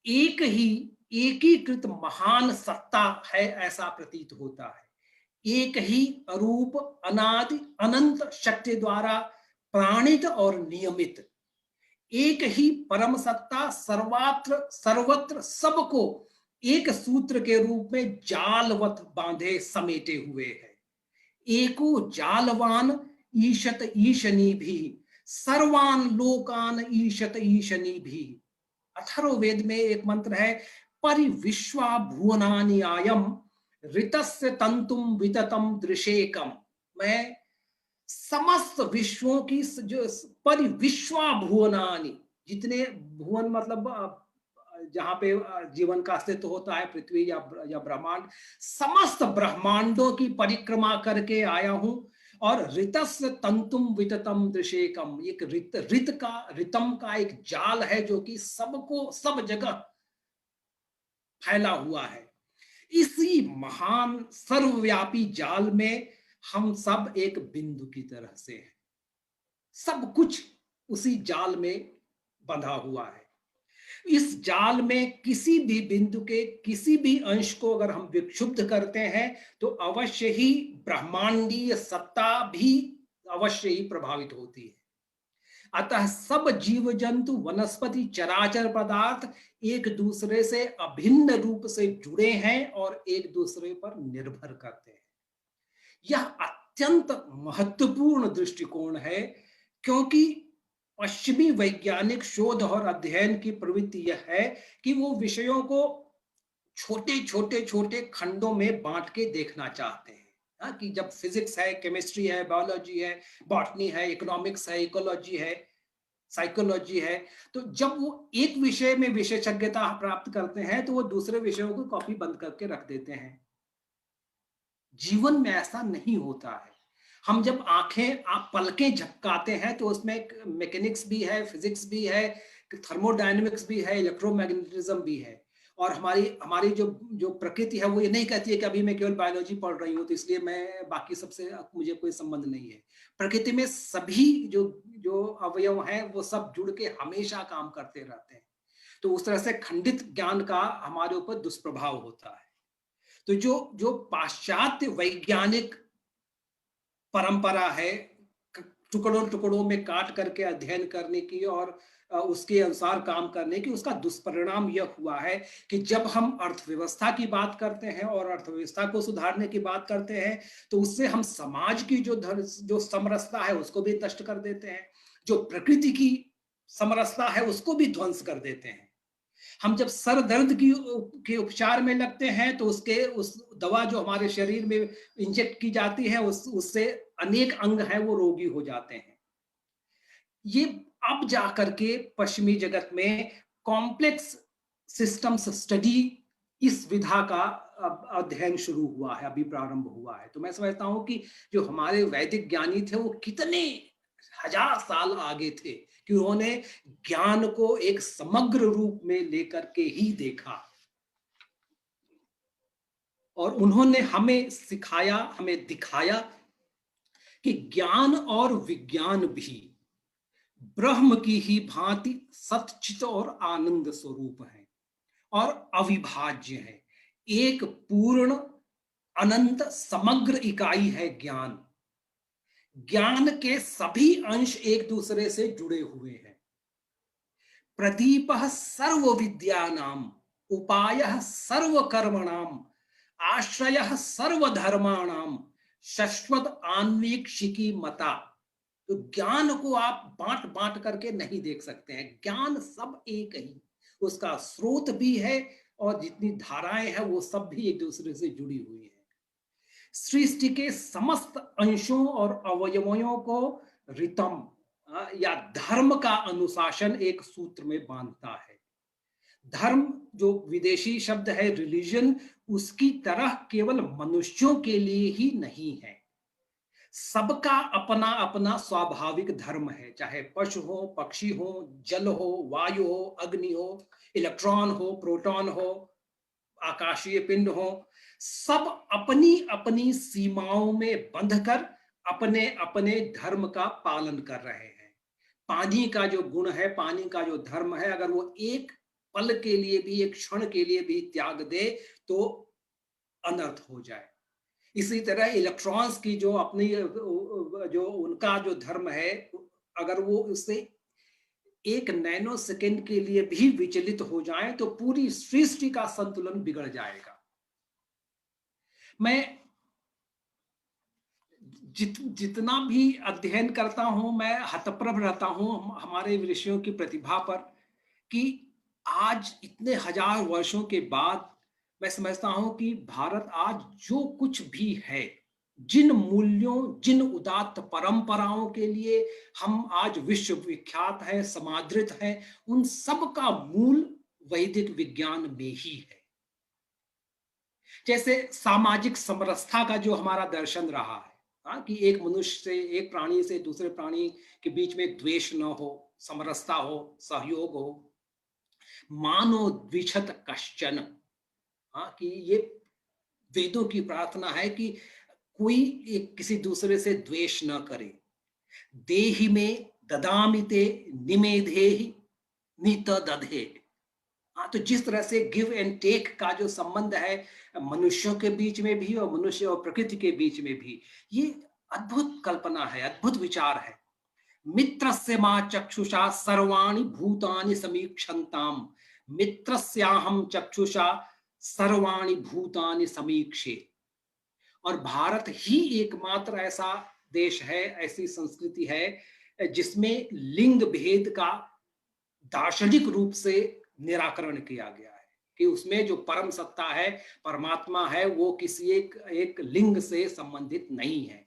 एक ही एकीकृत महान सत्ता है, ऐसा प्रतीत होता है। एक ही अरूप अनादि अनंत शक्ति द्वारा प्राणित और नियमित एक ही परम सत्ता सर्वत्र सबको एक सूत्र के रूप में जालवत बांधे समेटे हुए है। एको जालवान ईशत ईशनी भी सर्वान लोकान ईशत ईशनी भी। अथर्ववेद में एक मंत्र है, परिविश्वा भुवनानि आयम ऋतस्य तंतुम विततम दृशेकम। मैं समस्त विश्वों की जो परिविश्वा भुवनानि, जितने भुवन मतलब जहां पे जीवन का अस्तित्व होता है, पृथ्वी या ब्रह्मांड, समस्त ब्रह्मांडों की परिक्रमा करके आया हूं। और ऋतस्य तंतुम विततम दृशेकम, एक ऋतम का एक जाल है जो कि सबको सब जगह फैला हुआ है। इसी महान सर्वव्यापी जाल में हम सब एक बिंदु की तरह से हैं, सब कुछ उसी जाल में बंधा हुआ है। इस जाल में किसी भी बिंदु के किसी भी अंश को अगर हम विक्षुब्ध करते हैं तो अवश्य ही ब्रह्मांडीय सत्ता भी अवश्य ही प्रभावित होती है। अतः सब जीव जंतु वनस्पति चराचर पदार्थ एक दूसरे से अभिन्न रूप से जुड़े हैं और एक दूसरे पर निर्भर करते हैं। यह अत्यंत महत्वपूर्ण दृष्टिकोण है, क्योंकि पश्चिमी वैज्ञानिक शोध और अध्ययन की प्रवृत्ति यह है कि वो विषयों को छोटे खंडों में बांट के देखना चाहते हैं। कि जब फिजिक्स है, केमिस्ट्री है, बायोलॉजी है, बॉटनी है, इकोनॉमिक्स है, इकोलॉजी है, साइकोलॉजी है, तो जब वो एक विषय में विशेषज्ञता प्राप्त करते हैं तो वो दूसरे विषयों को कॉपी बंद करके रख देते हैं। जीवन में ऐसा नहीं होता है। हम जब पलकें झपकाते हैं तो उसमें मैकेनिक्स भी है, फिजिक्स भी है, थर्मोडायनेमिक्स भी है, इलेक्ट्रोमैग्नेटिज्म भी है। और हमारी हमारी जो जो प्रकृति है वो ये नहीं कहती है कि अभी मैं केवल बायोलॉजी पढ़ रही हूँ तो इसलिए मैं बाकी सबसे मुझे कोई संबंध नहीं है। प्रकृति में सभी जो जो अवयव हैं वो सब जुड़ के हमेशा काम करते रहते हैं। तो उस तरह से खंडित ज्ञान का हमारे ऊपर दुष्प्रभाव होता है। तो जो जो पाश्चात्य वैज्ञानिक परंपरा है टुकड़ों टुकड़ों में काट करके अध्ययन करने की और उसके अनुसार काम करने की, उसका दुष्परिणाम यह हुआ है कि जब हम अर्थव्यवस्था की बात करते हैं और अर्थव्यवस्था को सुधारने की बात करते हैं तो उससे हम समाज की जो समरसता है उसको भी नष्ट कर देते हैं, जो प्रकृति की समरसता है उसको भी ध्वंस कर देते हैं। हम जब सर दर्द के उपचार में लगते हैं तो उस दवा जो हमारे शरीर में इंजेक्ट की जाती है उससे अनेक अंग है वो रोगी हो जाते हैं। ये अब जाकर के पश्चिमी जगत में कॉम्प्लेक्स सिस्टम्स स्टडी इस विधा का अध्ययन शुरू हुआ है, अभी प्रारंभ हुआ है। तो मैं समझता हूं कि जो हमारे वैदिक ज्ञानी थे वो कितने हजार साल आगे थे कि उन्होंने ज्ञान को एक समग्र रूप में लेकर के ही देखा और उन्होंने हमें सिखाया, हमें दिखाया कि ज्ञान और विज्ञान भी ब्रह्म की ही भांति सच्चित और आनंद स्वरूप है और अविभाज्य है। एक पूर्ण अनंत समग्र इकाई है ज्ञान। ज्ञान के सभी अंश एक दूसरे से जुड़े हुए हैं। प्रदीपः सर्व विद्यानाम, उपायः सर्व कर्मणाम, आश्रयः सर्व धर्माणाम, शाश्वत आन्वीक्षिकी मता। तो ज्ञान को आप बांट बांट करके नहीं देख सकते हैं, ज्ञान सब एक ही, उसका स्रोत भी है और जितनी धाराएं हैं वो सब भी एक दूसरे से जुड़ी हुई है। सृष्टि के समस्त अंशों और अवयवों को रितम या धर्म का अनुशासन एक सूत्र में बांधता है। धर्म जो विदेशी शब्द है रिलीजन, उसकी तरह केवल मनुष्यों के लिए ही नहीं है, सबका अपना अपना स्वाभाविक धर्म है, चाहे पशु हो, पक्षी हो, जल हो, वायु हो, अग्नि हो, इलेक्ट्रॉन हो, प्रोटॉन हो, आकाशीय पिंड हो, सब अपनी अपनी सीमाओं में बंधकर अपने अपने धर्म का पालन कर रहे हैं। पानी का जो गुण है, पानी का जो धर्म है, अगर वो एक पल के लिए भी, एक क्षण के लिए भी त्याग दे तो अनर्थ हो जाए। इसी तरह इलेक्ट्रॉन्स की जो अपनी जो उनका जो धर्म है, अगर वो उससे एक नैनो सेकेंड के लिए भी विचलित हो जाए तो पूरी सृष्टि का संतुलन बिगड़ जाएगा। मैं जितना भी अध्ययन करता हूं, मैं हतप्रभ रहता हूं हमारे ऋषियों की प्रतिभा पर कि आज इतने हजार वर्षों के बाद मैं समझता हूं कि भारत आज जो कुछ भी है, जिन मूल्यों, जिन उदात्त परंपराओं के लिए हम आज विश्व विख्यात हैं, समादृत हैं, उन सब का मूल वैदिक विज्ञान में ही है। जैसे सामाजिक समरसता का जो हमारा दर्शन रहा है, कि एक मनुष्य से, एक प्राणी से दूसरे प्राणी के बीच में द्वेष न हो, समरसता हो, सहयोग हो। मानो द्विषत कश्चन, कि ये वेदों की प्रार्थना है कि कोई एक किसी दूसरे से द्वेष न करे। देहि में ददामिते निमेधेहि नित दधे। तो जिस तरह से गिव एंड टेक का जो संबंध है मनुष्यों के बीच में भी और मनुष्य और प्रकृति के बीच में भी, ये अद्भुत कल्पना है, अद्भुत विचार है। मित्रस्य मा चक्षुषा सर्वाणि भूतानि समीक्षन्ताम, मित्रस्याहं चक्षुषा सर्वाणि भूतानि समीक्षे। और भारत ही एकमात्र ऐसा देश है, ऐसी संस्कृति है जिसमें लिंग भेद का दार्शनिक रूप से निराकरण किया गया है कि उसमें जो परम सत्ता है, परमात्मा है, वो किसी एक लिंग से संबंधित नहीं है।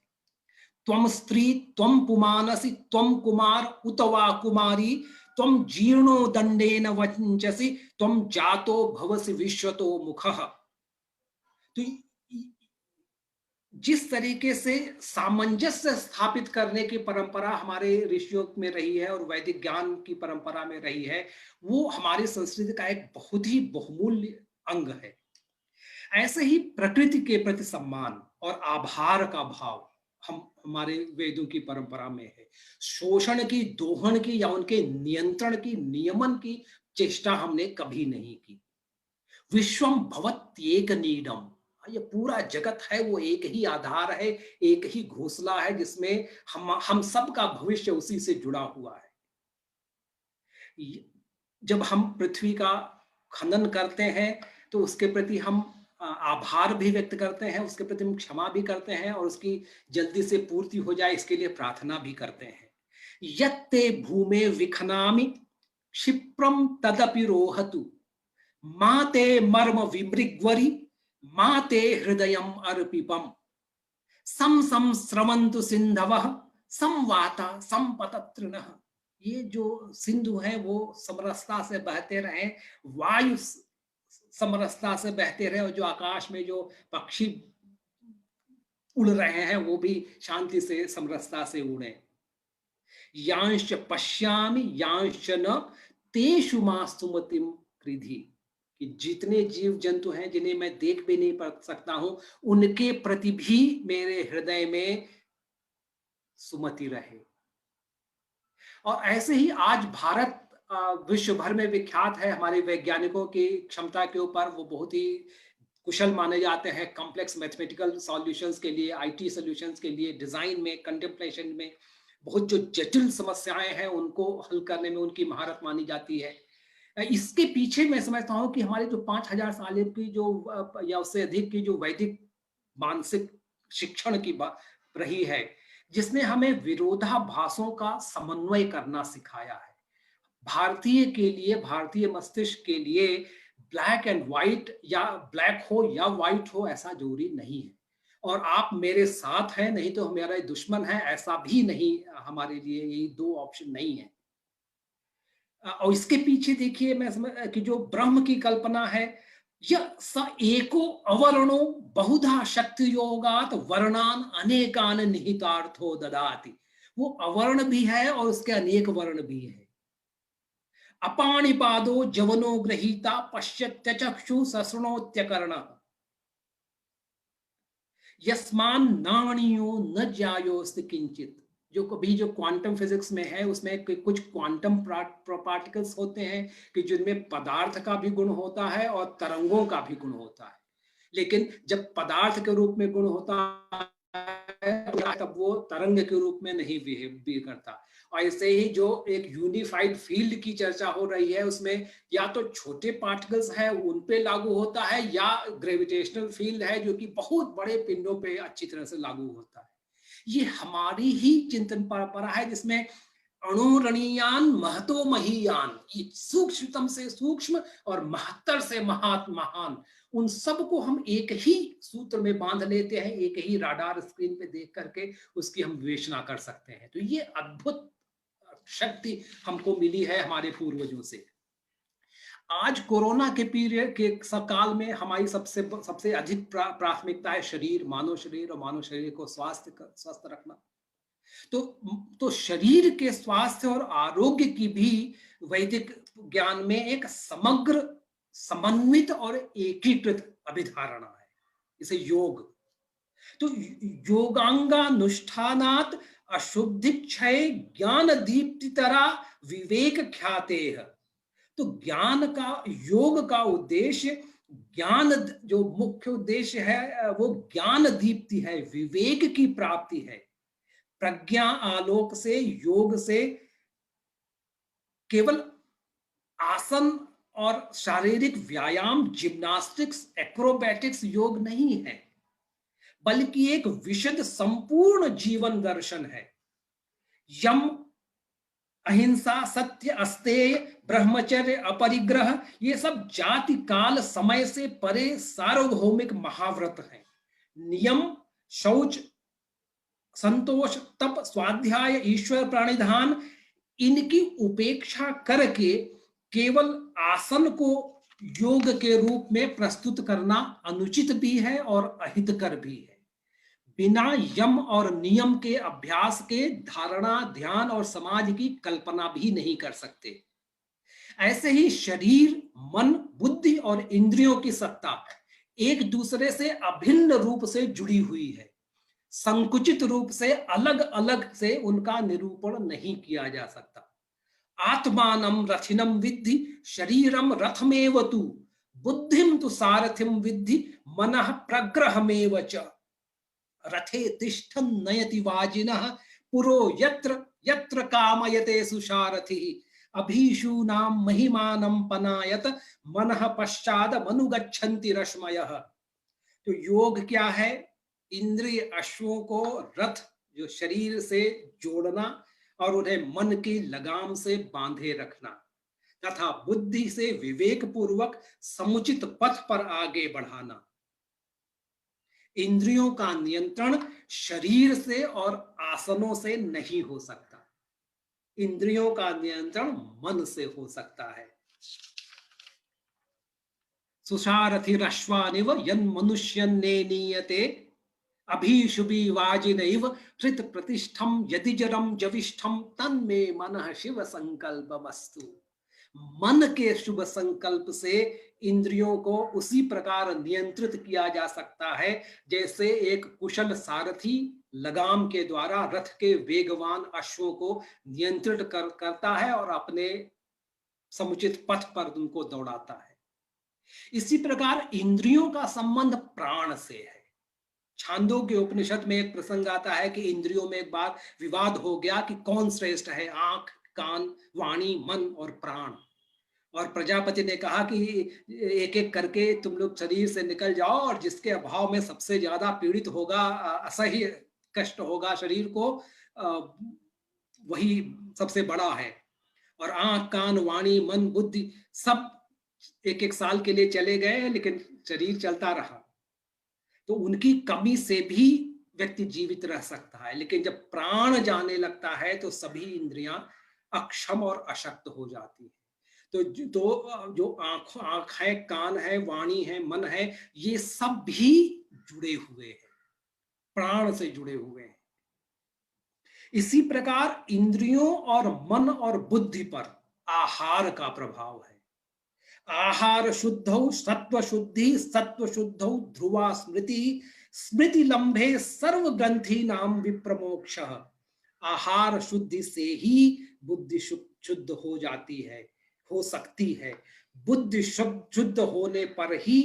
त्वम स्त्री त्वम पुमानसि त्वम कुमार उत वा कुमारी, त्वम जीर्णो दंडेन वंचसि त्वम जातो भवसि विश्वतो मुखः। तो जिस तरीके से सामंजस्य स्थापित करने की परंपरा हमारे ऋषियों में रही है और वैदिक ज्ञान की परंपरा में रही है, वो हमारी संस्कृति का एक बहुत ही बहुमूल्य अंग है। ऐसे ही प्रकृति के प्रति सम्मान और आभार का भाव हमारे वेदों की परंपरा में है। शोषण की, दोहन की या उनके नियंत्रण की, नियमन की चेष्टा हमने कभी नहीं की। विश्वम भवत्येक नीडम, ये पूरा जगत है वो एक ही आधार है, एक ही घोंसला है जिसमें हम सब का भविष्य उसी से जुड़ा हुआ है। जब हम पृथ्वी का खनन करते हैं तो उसके प्रति हम आभार भी व्यक्त करते हैं, उसके प्रति हम क्षमा भी करते हैं और उसकी जल्दी से पूर्ति हो जाए इसके लिए प्रार्थना भी करते हैं। यत्ते भूमे विखनामि क्षिप्रम तदपि रोहतु, माते मर्म विमृग्वरी माते हृदयम अर्पिपम, सम सम स्रवन्तु सिंधवः संवाता संपतत्रिणः। ये जो सिंधु है वो समरसता से बहते रहे, वायु समरसता से बहते रहे, और जो आकाश में जो पक्षी उड़ रहे हैं वो भी शांति से समरसता से उड़े। यांश पश्यामि यांश न तेषु मास्तु मतिम कृधि, कि जितने जीव जंतु हैं जिन्हें मैं देख भी नहीं पा सकता हूं उनके प्रति भी मेरे हृदय में सुमति रहे। और ऐसे ही आज भारत विश्व भर में विख्यात है हमारे वैज्ञानिकों की क्षमता के ऊपर। वो बहुत ही कुशल माने जाते हैं कॉम्प्लेक्स मैथमेटिकल सॉल्यूशंस के लिए, आईटी सॉल्यूशंस के लिए, डिजाइन में, कंटेम्पलेशन में, बहुत जो जटिल समस्याएं हैं उनको हल करने में उनकी महारत मानी जाती है। इसके पीछे मैं समझता हूं कि हमारे जो 5000 साल की जो या उससे अधिक की जो वैदिक मानसिक शिक्षण की रही है, जिसने हमें विरोधाभासों का समन्वय करना सिखाया है। भारतीय के लिए, भारतीय मस्तिष्क के लिए ब्लैक एंड व्हाइट या ब्लैक हो या व्हाइट हो ऐसा जरूरी नहीं है, और आप मेरे साथ हैं नहीं तो मेरा दुश्मन है ऐसा भी नहीं, हमारे लिए यही दो ऑप्शन नहीं है। और इसके पीछे देखिए मैं समझ कि जो ब्रह्म की कल्पना है, यह स एको अवर्णो बहुधा शक्ति योगात वर्णान अनेकान निहितार्थो ददाति, वो अवर्ण भी है और उसके अनेक वर्ण भी है। अपाणिपादो जवनो गृहीता पश्यत्य चक्षु ससृणोत्यकर्ण, यस्मान नाणियो न ज्यायोस्ति किंचित। जो कभी जो क्वांटम फिजिक्स में है उसमें कुछ क्वांटम पार्टिकल्स होते हैं कि जिनमें पदार्थ का भी गुण होता है और तरंगों का भी गुण होता है, लेकिन जब पदार्थ के रूप में गुण होता है तब वो तरंग के रूप में नहीं बिहेव करता। और ऐसे ही जो एक यूनिफाइड फील्ड की चर्चा हो रही है उसमें या तो छोटे पार्टिकल्स है उन पे लागू होता है या ग्रेविटेशनल फील्ड है जो कि बहुत बड़े पिंडों पे अच्छी तरह से लागू होता है। ये हमारी ही चिंतन परंपरा है जिसमें अणुरणीयान महतो महीयान, सूक्ष्मतम से सूक्ष्म और महत्तर से महान, उन सबको हम एक ही सूत्र में बांध लेते हैं, एक ही राडार स्क्रीन पे देख करके उसकी हम विवेचना कर सकते हैं। तो ये अद्भुत शक्ति हमको मिली है हमारे पूर्वजों से। आज कोरोना के पीरियड के काल में हमारी सबसे अधिक प्राथमिकता है शरीर, मानव शरीर, और मानव शरीर को स्वस्थ रखना। तो शरीर के स्वास्थ्य और आरोग्य की भी वैदिक ज्ञान में एक समग्र, समन्वित और एकीकृत अभिधारणा है, इसे योग। तो योगांगानुष्ठानात् अशुद्धि क्षय ज्ञान दीप्तितरा विवेक ख्यातेह। तो ज्ञान का, योग का उद्देश्य, ज्ञान जो मुख्य उद्देश्य है वो ज्ञान दीप्ति है, विवेक की प्राप्ति है। प्रज्ञा आलोक से, योग से केवल आसन और शारीरिक व्यायाम, जिम्नास्टिक्स, एक्रोबैटिक्स योग नहीं है, बल्कि एक विशुद्ध संपूर्ण जीवन दर्शन है। यम, अहिंसा, सत्य, अस्तेय, ब्रह्मचर्य, अपरिग्रह, ये सब जाति काल समय से परे सार्वभौमिक महाव्रत हैं। नियम, शौच, संतोष, तप, स्वाध्याय, ईश्वर प्राणिधान, इनकी उपेक्षा करके केवल आसन को योग के रूप में प्रस्तुत करना अनुचित भी है और अहितकर भी है। बिना यम और नियम के अभ्यास के धारणा, ध्यान और समाज की कल्पना भी नहीं कर सकते। ऐसे ही शरीर, मन, बुद्धि और इंद्रियों की सत्ता एक दूसरे से अभिन्न रूप से जुड़ी हुई है। संकुचित रूप से अलग अलग से उनका निरूपण नहीं किया जा सकता। आत्मानं रथिनं विद्धि शरीरम रथमेव तु, बुद्धिम तु सारथिम विद्धि मनः प्रग्रहमेव च। रथे तिष्ठन् नयति वाजिनः पुरो यत्र यत्र कामयते सुसारथिः, अभीषूणां महिमानं पनायत मनः पश्चाद मनुगच्छन्ति रश्मयः। तो योग क्या है? इंद्रिय अश्वों को रथ जो शरीर से जोड़ना और उन्हें मन की लगाम से बांधे रखना तथा बुद्धि से विवेक पूर्वक समुचित पथ पर आगे बढ़ाना। इंद्रियों का नियंत्रण शरीर से और आसनों से नहीं हो सकता, इंद्रियों का नियंत्रण मन से हो सकता है। सुसारथिरश्वानिव यन्मनुष्यन्ने नीयते, अभीशुभि वाजिनैव हृत प्रतिष्ठम यदिजरम जविष्ठम तन्मे मनः शिव संकल्पमस्तु। मन के शुभ संकल्प से इंद्रियों को उसी प्रकार नियंत्रित किया जा सकता है जैसे एक कुशल सारथी लगाम के द्वारा रथ के वेगवान अश्वों को नियंत्रित करता है और अपने समुचित पथ पर उनको दौड़ाता है। इसी प्रकार इंद्रियों का संबंध प्राण से है। छांदोग्य उपनिषद में एक प्रसंग आता है कि इंद्रियों में एक बार विवाद हो गया कि कौन श्रेष्ठ है, आंख, कान, वाणी, मन और प्राण। और प्रजापति ने कहा कि एक एक करके तुम लोग शरीर से निकल जाओ और जिसके अभाव में सबसे ज्यादा पीड़ित होगा, असह्य कष्ट होगा शरीर को, वही सबसे बड़ा है। और आंख, कान, वाणी, मन, बुद्धि सब एक एक साल के लिए चले गए, लेकिन शरीर चलता रहा। तो उनकी कमी से भी व्यक्ति जीवित रह सकता है, लेकिन जब प्राण जाने लगता है तो सभी इंद्रियां अक्षम और अशक्त हो जाती है। तो जो आंख है, कान है, वाणी है, मन है, ये सब भी जुड़े हुए हैं, प्राण से जुड़े हुए हैं। इसी प्रकार इंद्रियों और मन और बुद्धि पर आहार का प्रभाव है। आहार शुद्धौ सत्व शुद्धि, सत्व शुद्धौ ध्रुवा स्मृति, स्मृति लंबे सर्व ग्रंथि नाम विप्रमोक्ष। आहार शुद्धि से ही बुद्धि शुद्ध हो जाती है, हो सकती है। बुद्धि शुद्ध होने पर ही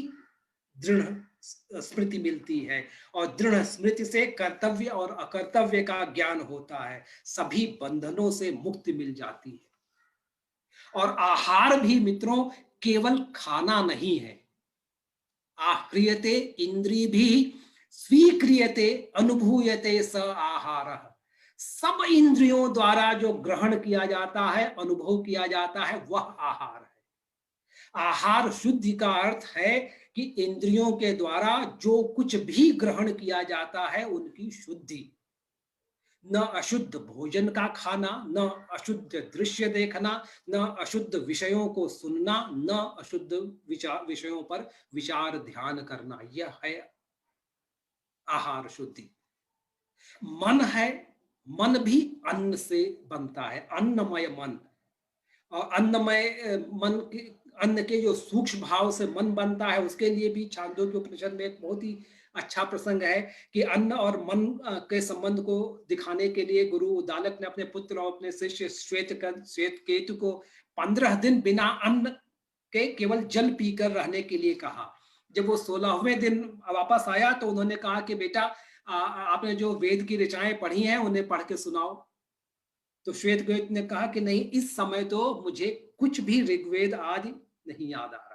दृढ़ स्मृति मिलती है, और दृढ़ स्मृति से कर्तव्य और अकर्तव्य का ज्ञान होता है, सभी बंधनों से मुक्ति मिल जाती है। और आहार भी मित्रों केवल खाना नहीं है। आह्रियते इंद्रिय भी स्वीक्रियते अनुभूयते स आहारः। सब इंद्रियों द्वारा जो ग्रहण किया जाता है, अनुभव किया जाता है, वह आहार है। आहार शुद्धि का अर्थ है कि इंद्रियों के द्वारा जो कुछ भी ग्रहण किया जाता है उनकी शुद्धि। न अशुद्ध भोजन का खाना, न अशुद्ध दृश्य देखना, न अशुद्ध विषयों को सुनना, न अशुद्ध विषयों पर विचार ध्यान करना, यह है आहार शुद्धि। मन है, मन भी अन्न से बनता है, अन्नमय मन। और अन्नमय मन के, अन्न के जो सूक्ष्म भाव से मन बनता है, उसके लिए भी छांदोग्य उपनिषद में एक बहुत ही अच्छा प्रसंग है कि अन्न और मन के संबंध को दिखाने के लिए गुरु उद्दालक ने अपने पुत्र और अपने शिष्य श्वेतकेतु को 15 दिन बिना अन्न के केवल जल पीकर रहने के लिए कहा। जब वो 16वें दिन वापस आया तो उन्होंने कहा कि बेटा आपने जो वेद की ऋचाएं पढ़ी हैं उन्हें पढ़ के सुनाओ। तो श्वेतकेतु ने कहा कि नहीं, इस समय तो मुझे कुछ भी ऋग्वेद आदि नहीं याद आ रहा है।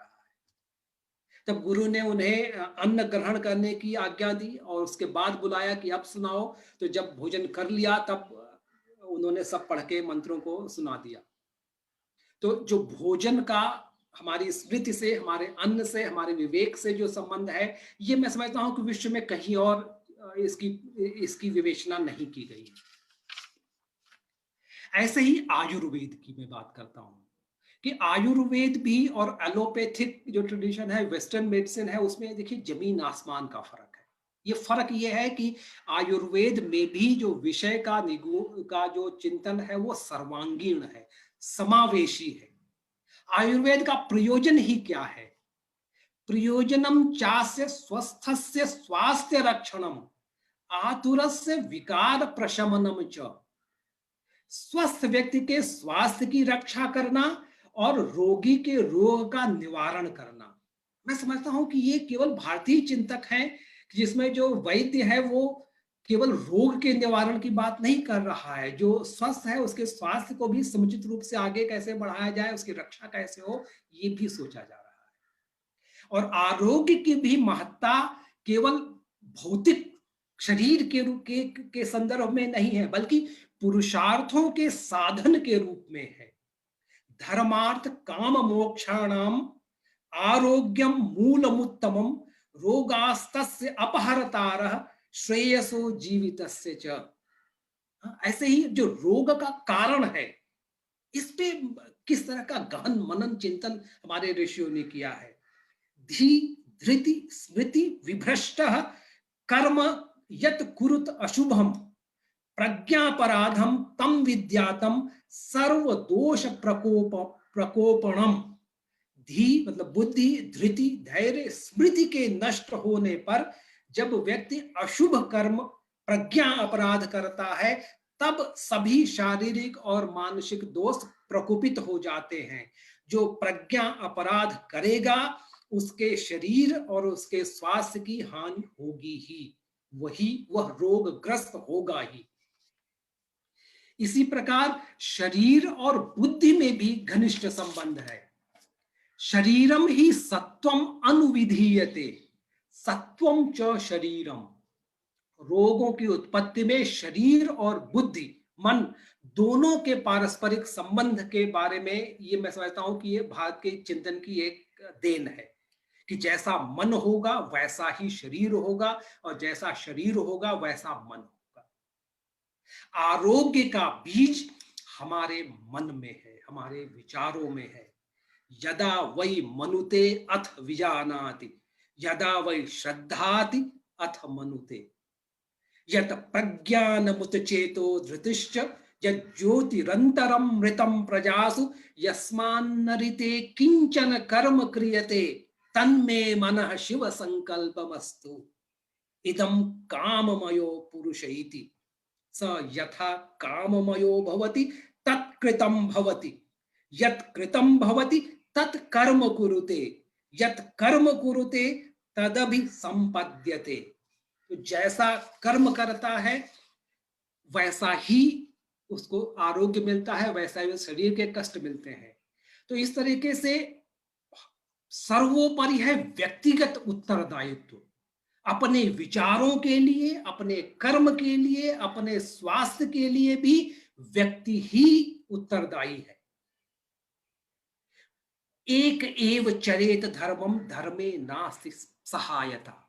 तब गुरु ने उन्हें अन्न ग्रहण करने की आज्ञा दी और उसके बाद बुलाया कि अब सुनाओ। तो जब भोजन कर लिया तब उन्होंने सब पढ़ के मंत्रों को सुना दिया। तो जो भोजन का हमारी स्मृति से, हमारे अन्न से, हमारे विवेक से जो संबंध है, ये मैं समझता हूं कि विश्व में कहीं और इसकी विवेचना नहीं की गई है। ऐसे ही आयुर्वेद की मैं बात करता हूं कि आयुर्वेद भी और एलोपैथिक जो ट्रेडिशन है, वेस्टर्न मेडिसिन है, उसमें देखिए जमीन आसमान का फर्क है। ये फर्क ये है कि आयुर्वेद में भी जो विषय का जो चिंतन है वो सर्वांगीण है, समावेशी है। आयुर्वेद का प्रयोजन ही क्या है? प्रयोजनम चास्य स्वस्थस्य स्वास्थ्य रक्षणम आतुरस्य विकार प्रशमनम च। स्वस्थ व्यक्ति के स्वास्थ्य की रक्षा करना और रोगी के रोग का निवारण करना। मैं समझता हूं कि ये केवल भारतीय चिंतक हैं, जिसमें जो वैद्य है वो केवल रोग के निवारण की बात नहीं कर रहा है, जो स्वस्थ है उसके स्वास्थ्य को भी समुचित रूप से आगे कैसे बढ़ाया जाए, उसकी रक्षा कैसे हो, ये भी सोचा जा रहा है। और आरोग्य की भी महत्ता केवल भौतिक शरीर के रूप के संदर्भ में नहीं है, बल्कि पुरुषार्थों के साधन के रूप में है। धर्मार्थ काम मोक्षाणाम आरोग्यम मूलमुत्तमम रोगास्तस्य अपहरतारः श्रेयसो जीवितस्य च। ऐसे ही जो रोग का कारण है, इस पे किस तरह का गहन मनन चिंतन हमारे ऋषियों ने किया है। धी धृति स्मृति विभ्रष्टः कर्म यत कुरुत अशुभम प्रज्ञापराधम तम विद्यातम सर्व दोष प्रकोपणम। धी मतलब बुद्धि, धृति, धैर्य, स्मृति के नष्ट होने पर जब व्यक्ति अशुभ कर्म, प्रज्ञा अपराध करता है, तब सभी शारीरिक और मानसिक दोष प्रकोपित हो जाते हैं। जो प्रज्ञा अपराध करेगा उसके शरीर और उसके स्वास्थ्य की हानि होगी ही, वह रोगग्रस्त होगा ही। इसी प्रकार शरीर और बुद्धि में भी घनिष्ठ संबंध है। शरीरम ही सत्वम अनुविधीयते, सत्वम च शरीरम। रोगों की उत्पत्ति में शरीर और बुद्धि, मन दोनों के पारस्परिक संबंध के बारे में ये मैं समझता हूं कि ये भारत के चिंतन की एक देन है कि जैसा मन होगा वैसा ही शरीर होगा, और जैसा शरीर होगा वैसा मन होगा। आरोग्य का बीज हमारे मन में है, हमारे विचारों में है। यदा वै मनुते अथ विजानाति, यदा वै श्रद्धाति अथ मनुते। यत प्रज्ञानमुत चेतो धृतिश्च यज्योतिरन्तरं मृतं प्रजासु यस्मान्नरिते किंचन कर्म क्रियते तन्मे मनः शिव संकल्पमस्तु। इदं काममयो पुरुष इति स यथा काममयो भवति तत्कृतं भवति, यत् कृतं भवति तत् कर्म कुरुते, यत् कर्म कुरुते तदभि संपद्यते। तो जैसा कर्म करता है वैसा ही उसको आरोग्य मिलता है, वैसा ही शरीर के कष्ट मिलते हैं। तो इस तरीके से सर्वोपरि है व्यक्तिगत उत्तरदायित्व। अपने विचारों के लिए, अपने कर्म के लिए, अपने स्वास्थ्य के लिए भी व्यक्ति ही उत्तरदायी है। एक एव चरेत धर्मम धर्मे नास्ति सहायता।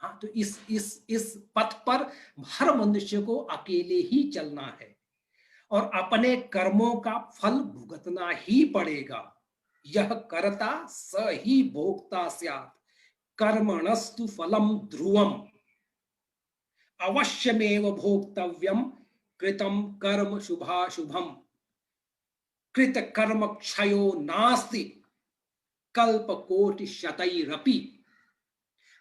हाँ, तो इस पथ पर हर मनुष्य को अकेले ही चलना है और अपने कर्मों का फल भुगतना ही पड़ेगा। यह कर्ता स ही भोक्ता स्यात्, कर्मणस्तु फलम ध्रुवम, अवश्यमेव भोक्तव्यम कृतम कर्म शुभाशुभम, कृत कर्म क्षयो नास्ति कल्प कोटि शतैरपि।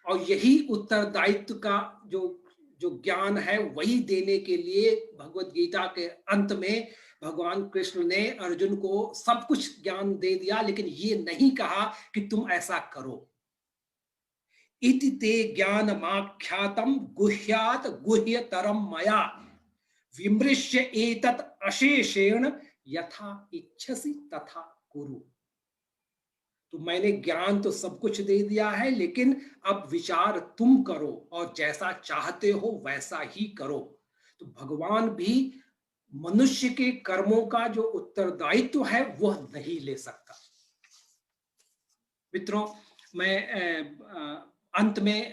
और यही उत्तरदायित्व का जो ज्ञान है वही देने के लिए भगवत गीता के अंत में भगवान कृष्ण ने अर्जुन को सब कुछ ज्ञान दे दिया, लेकिन ये नहीं कहा कि तुम ऐसा करो। इति ते ज्ञानमाख्यातम गुह्यात गुह्यतरम मया विमृश्य एतत् अशेषेण यथा इच्छसि तथा कुरु। तो मैंने ज्ञान तो सब कुछ दे दिया है, लेकिन अब विचार तुम करो और जैसा चाहते हो वैसा ही करो। तो भगवान भी मनुष्य के कर्मों का जो उत्तरदायित्व है वह नहीं ले सकता। मित्रों, मैं अंत में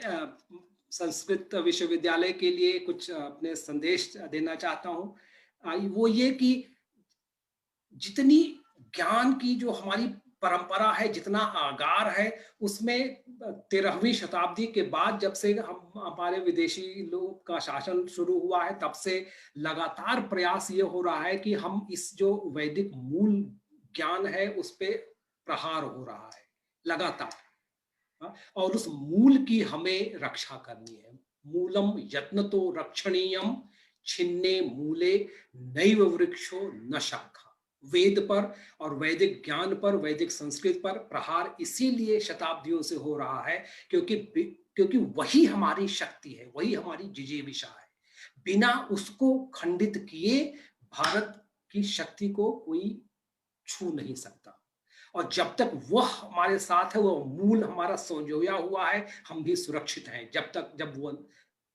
संस्कृत विश्वविद्यालय के लिए कुछ अपने संदेश देना चाहता हूं। वो ये कि जितनी ज्ञान की जो हमारी परंपरा है, जितना आगार है, उसमें 13वीं शताब्दी के बाद जब से हमारे विदेशी लोग का शासन शुरू हुआ है, तब से लगातार प्रयास ये हो रहा है कि हम इस जो वैदिक मूल ज्ञान है उस पे प्रहार हो रहा है लगातार, और उस मूल की हमें रक्षा करनी है। मूलम यत्नतो रक्षणीयम छिन्ने मूले नैव वृक्षो न शाखा। वेद पर और वैदिक ज्ञान पर, वैदिक संस्कृत पर प्रहार इसीलिए शताब्दियों से हो रहा है क्योंकि वही हमारी शक्ति है, वही हमारी जिजीविषा है। बिना उसको खंडित किए भारत की शक्ति को कोई छू नहीं सकता, और जब तक वह हमारे साथ है, वो मूल हमारा संजोया हुआ है, हम भी सुरक्षित हैं। जब वो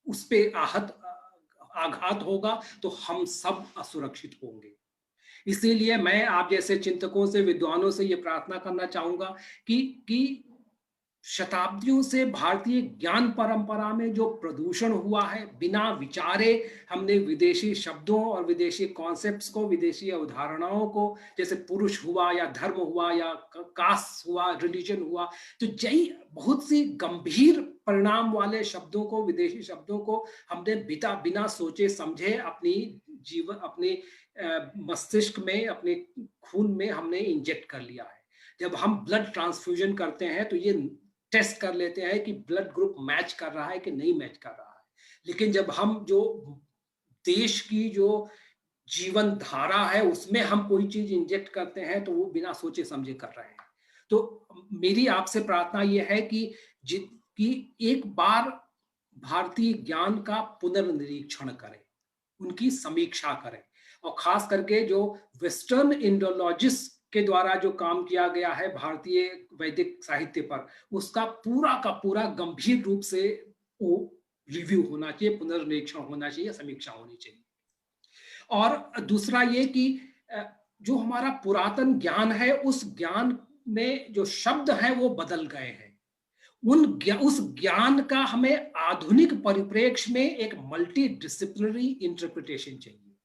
उस पे आघात होगा तो हम सब असुरक्षित होंगे। इसीलिए मैं आप जैसे चिंतकों से, विद्वानों से ये प्रार्थना करना चाहूंगा कि शताब्दियों से भारतीय ज्ञान परंपरा में जो प्रदूषण हुआ है, बिना विचारे हमने विदेशी शब्दों और विदेशी कॉन्सेप्ट्स को, विदेशी अवधारणाओं को, जैसे पुरुष हुआ या धर्म हुआ या कास्ट हुआ, रिलीजन हुआ, तो जई बहुत सी गंभीर परिणाम वाले शब्दों को, विदेशी शब्दों को हमने बिना सोचे समझे अपने मस्तिष्क में, अपने खून में हमने इंजेक्ट कर लिया है। जब हम ब्लड ट्रांसफ्यूजन करते हैं तो ये टेस्ट कर लेते हैं कि ब्लड ग्रुप मैच कर रहा है कि नहीं मैच कर रहा है, लेकिन जब हम जो देश की जो जीवन धारा है उसमें हम कोई चीज इंजेक्ट करते हैं तो वो बिना सोचे समझे कर रहे हैं। तो मेरी आपसे प्रार्थना ये है कि एक बार भारतीय ज्ञान का पुनर्निरीक्षण करें, उनकी समीक्षा करें, और खास करके जो वेस्टर्न इंडोलॉजिस्ट के द्वारा जो काम किया गया है भारतीय वैदिक साहित्य पर, उसका पूरा का पूरा गंभीर रूप से वो रिव्यू होना चाहिए, पुनर्निरीक्षण होना चाहिए, समीक्षा होनी चाहिए। और दूसरा ये कि जो हमारा पुरातन ज्ञान है, उस ज्ञान में जो शब्द हैं वो बदल गए हैं। उस ज्ञान का हमें आधुनिक परिप्रेक्ष्य में एक मल्टी डिसिप्लिनरी इंटरप्रिटेशन चाहिए।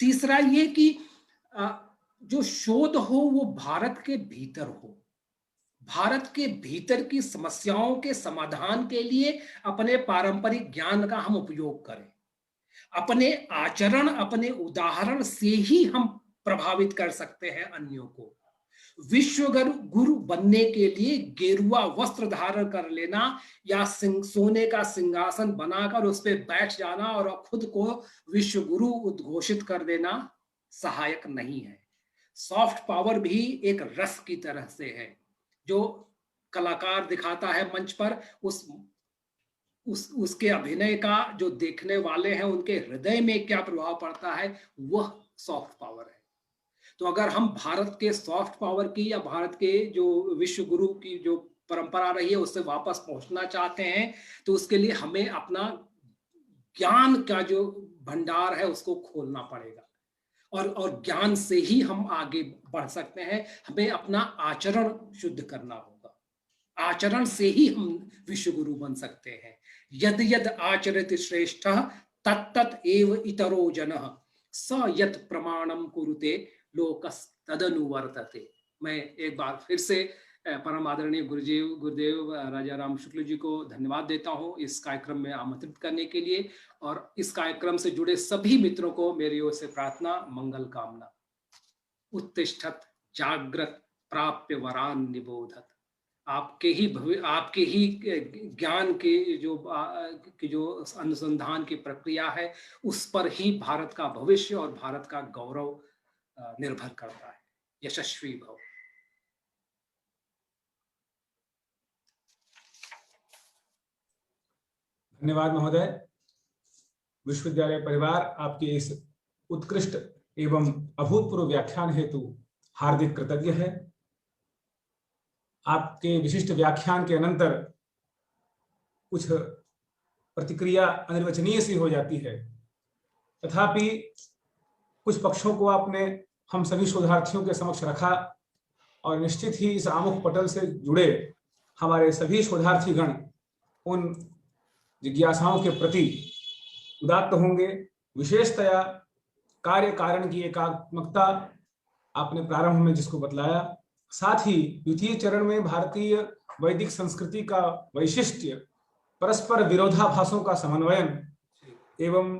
तीसरा ये कि जो शोध हो वो भारत के भीतर हो, भारत के भीतर की समस्याओं के समाधान के लिए अपने पारंपरिक ज्ञान का हम उपयोग करें। अपने आचरण, अपने उदाहरण से ही हम प्रभावित कर सकते हैं अन्यों को। विश्व गुरु बनने के लिए गेरुआ वस्त्र धारण कर लेना या सोने का सिंहासन बनाकर उस पर बैठ जाना और खुद को विश्व गुरु उद्घोषित कर देना सहायक नहीं है। सॉफ्ट पावर भी एक रस की तरह से है, जो कलाकार दिखाता है मंच पर, उसके अभिनय का जो देखने वाले हैं उनके हृदय में क्या प्रभाव पड़ता है, वह सॉफ्ट पावर है। तो अगर हम भारत के सॉफ्ट पावर की या भारत के जो विश्व गुरु की जो परंपरा रही है उससे वापस पहुंचना चाहते हैं, तो उसके लिए हमें अपना ज्ञान का जो भंडार है उसको खोलना पड़ेगा, और ज्ञान से ही हम आगे बढ़ सकते हैं। हमें अपना आचरण शुद्ध करना होगा, आचरण से ही हम विश्व गुरु बन सकते हैं। यद यद आचरति श्रेष्ठः तत्तत एव इतरो जनः स यत् प्रमाणम कुरुते लोकस तदनुवर्तते। मैं एक बार फिर से परम आदरणीय गुरुदेव राजा राम शुक्ल जी को धन्यवाद देता हूं इस कार्यक्रम में आमंत्रित करने के लिए, और इस कार्यक्रम से जुड़े सभी मित्रों को मेरी ओर से प्रार्थना, मंगल कामना। उत्तिष्ठत जागृत प्राप्य वरान निबोधत। आपके ही ज्ञान के जो अनुसंधान की प्रक्रिया है, उस पर ही भारत का भविष्य और भारत का गौरव निर्भर करता है। यशस्वी भव। धन्यवाद महोदय। विश्वविद्यालय परिवार आपके इस उत्कृष्ट एवं अभूतपूर्व व्याख्यान हेतु हार्दिक कृतज्ञ है। आपके विशिष्ट व्याख्यान के अनंतर कुछ प्रतिक्रिया अनिर्वचनीय सी हो जाती है, तथापि कुछ पक्षों को आपने हम सभी शोधार्थियों के समक्ष रखा, और निश्चित ही इस आमुख पटल से जुड़े हमारे सभी शोधार्थीगण उन जिज्ञासाओं के प्रति उदात्त होंगे। विशेषतया कार्य कारण की एकात्मकता आपने प्रारंभ में जिसको बतलाया, साथ ही द्वितीय चरण में भारतीय वैदिक संस्कृति का वैशिष्ट्य, परस्पर विरोधाभासों का समन्वयन एवं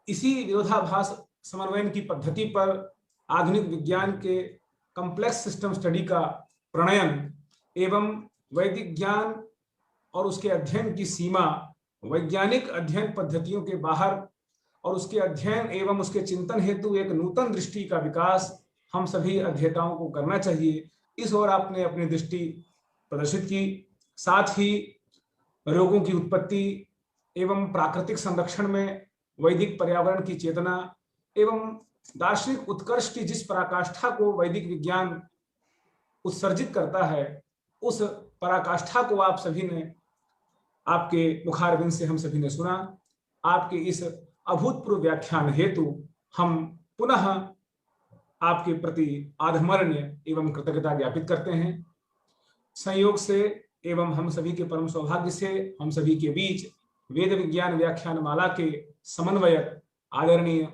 इसी विरोधाभास समन्वयन की पद्धति पर आधुनिक विज्ञान कॉम्प्लेक्स सिस्टम स्टडी का प्रणयन एवं वैदिक ज्ञान और उसके अध्ययन की सीमा वैज्ञानिक अध्ययन पद्धतियों के बाहर और उसके अध्ययन एवं उसके चिंतन हेतु एक नूतन दृष्टि का विकास हम सभी अध्येताओं को करना चाहिए। इस ओर आपने अपनी दृष्टि प्रदर्शित की। साथ ही रोगों की उत्पत्ति एवं प्राकृतिक संरक्षण में वैदिक पर्यावरण की चेतना एवं दार्शनिक उत्कर्ष की जिस पराकाष्ठा को वैदिक विज्ञान उत्सर्जित करता है, उस पराकाष्ठा को आप सभी ने, आपके मुखारविंद से हम सभी ने सुना। आपके इस अभूतपूर्व व्याख्यान हेतु हम पुनः आपके प्रति आधमर्ण्य एवं कृतज्ञता ज्ञापित करते हैं। संयोग से एवं हम सभी के परम सौभाग्य से हम सभी के बीच वेद विज्ञान व्याख्यान माला के समन्वयक आदरणीय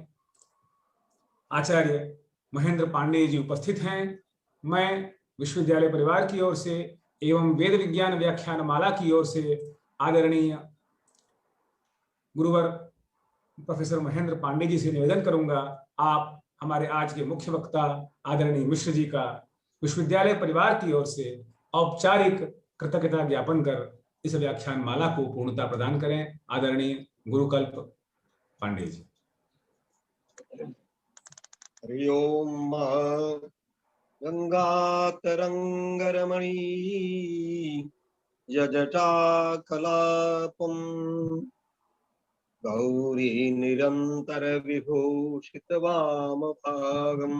आचार्य महेंद्र पांडे जी उपस्थित हैं। मैं विश्वविद्यालय परिवार की ओर से एवं वेद विज्ञान व्याख्यान माला की ओर से आदरणीय गुरुवर प्रोफेसर महेंद्र पांडे जी से निवेदन करूंगा, आप हमारे आज के मुख्य वक्ता आदरणीय मिश्र जी का विश्वविद्यालय परिवार की ओर से औपचारिक कृतज्ञता ज्ञापन कर इस व्याख्यान माला को पूर्णता प्रदान करें। आदरणीय गुरुकल्प पांडे जी। हरि ओम। गंगा तरंगरमणि यजटा कलापम गौरी निरंतर विभूषित वाम भागम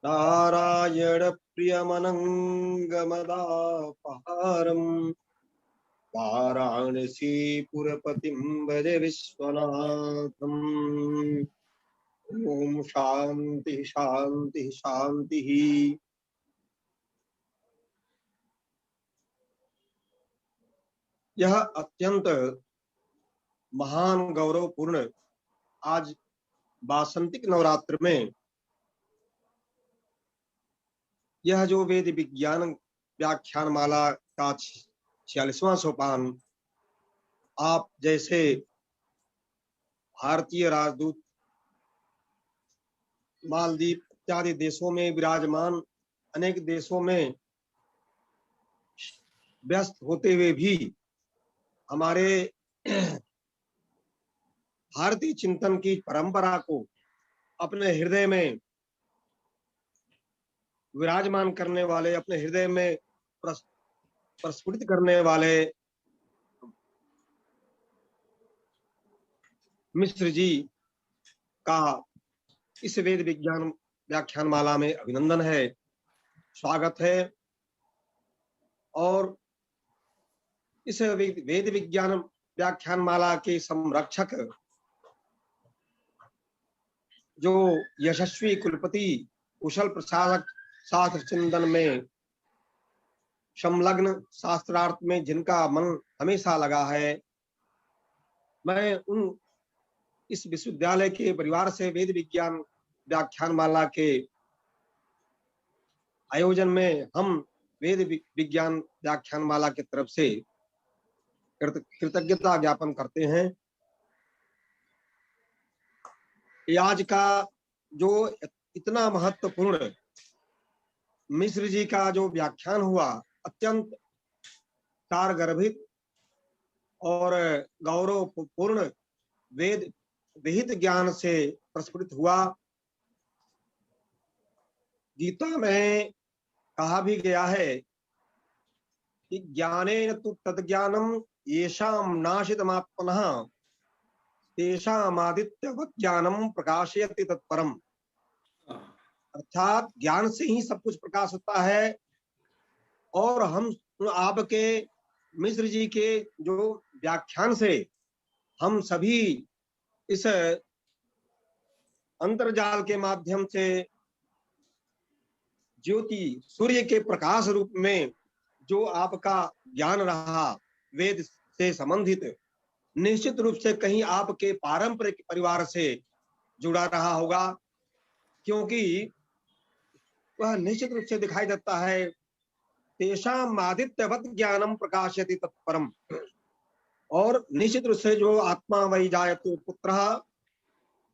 नारायण प्रियमनंगमदापहारम वाराणसी पुरपतिं भज विश्वनाथम। ओम शांति शांति शांति। यह अत्यंत महान गौरवपूर्ण आज वासंतिक नवरात्र में यह जो वेद विज्ञान व्याख्यान माला का 46वां सोपान आप जैसे भारतीय राजदूत मालदीव इत्यादि देशों में विराजमान अनेक देशों में व्यस्त होते हुए भी हमारे भारतीय चिंतन की परंपरा को अपने हृदय में विराजमान करने वाले, अपने हृदय में प्रस्फुटित करने वाले मिश्र जी का इस वेद विज्ञान व्याख्यान माला में अभिनंदन है, स्वागत है। और इस वेद विज्ञान व्याख्यान माला के संरक्षक जो यशस्वी कुलपति कुशल प्रशासक शास्त्र चिंतन में संलग्न शास्त्रार्थ में जिनका मन हमेशा लगा है, मैं उन इस विश्वविद्यालय के परिवार से वेद विज्ञान व्याख्यान माला के आयोजन में हम वेद विज्ञान व्याख्यान माला की तरफ से कृतज्ञता ज्ञापन करते हैं। आज का जो इतना महत्वपूर्ण मिश्र जी का जो व्याख्यान हुआ, अत्यंत सारगर्भित और गौरवपूर्ण वेद विहित ज्ञान से प्रस्फुटित हुआ। गीता में कहा भी गया है कि ज्ञानेन तु तद्ज्ञानम येषां नाशितमात्मनः तेषामादित्यवत् ज्ञानम प्रकाशयति तत्परम। अर्थात ज्ञान से ही सब कुछ प्रकाश होता है। और हम आपके मिश्र जी के जो व्याख्यान से हम सभी इस अंतर्जाल के माध्यम से ज्योति सूर्य के प्रकाश रूप में जो आपका ज्ञान रहा वेद से संबंधित, निश्चित रूप से कहीं आपके पारंपरिक परिवार से जुड़ा रहा होगा, क्योंकि वह निश्चित रूप से दिखाई देता है। तेषाम आदित्यवत् ज्ञानम प्रकाशयति तत्परम। और निश्चित रूप से जो आत्मा वै जायते पुत्रः,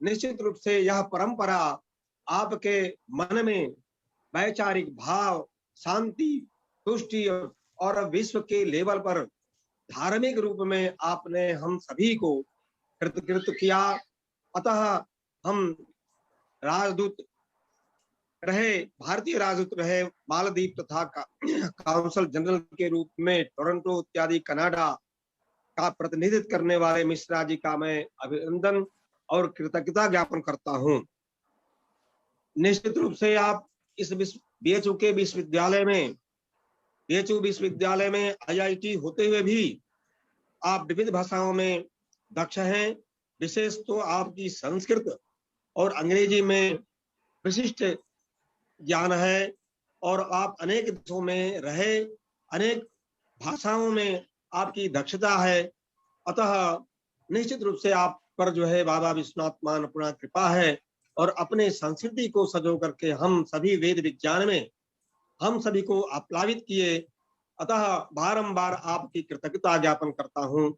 निश्चित रूप से यह परंपरा आपके मन में वैचारिक भाव, शांति, तुष्टि और विश्व के लेवल पर धार्मिक रूप में आपने हम सभी को कृतकृत किया। अतः हम राजदूत रहे, भारतीय राजदूत रहे, मालदीव तथा काउंसल जनरल के रूप में टोरंटो इत्यादि कनाडा का प्रतिनिधित्व करने वाले मिश्रा जी का मैं अभिनंदन और कृतज्ञता ज्ञापन करता हूं। निश्चित रूप से आप इस बीएचयू के विश्वविद्यालय में आईआईटी होते हुए भी आप विविध भाषाओं में दक्ष हैं। विशेष तो आपकी संस्कृत और अंग्रेजी में विशिष्ट ज्ञान है और आप अनेक देशों में रहे, अनेक भाषाओं में आपकी दक्षता है। अतः निश्चित रूप से आप पर जो है बाबा विश्वनाथ मान अन्नपूर्णा कृपा है और अपने संस्कृति को सजो करके हम सभी वेद विज्ञान में हम सभी को आप्लावित किए। अतः बारंबार आपकी कृतज्ञता ज्ञापन करता हूं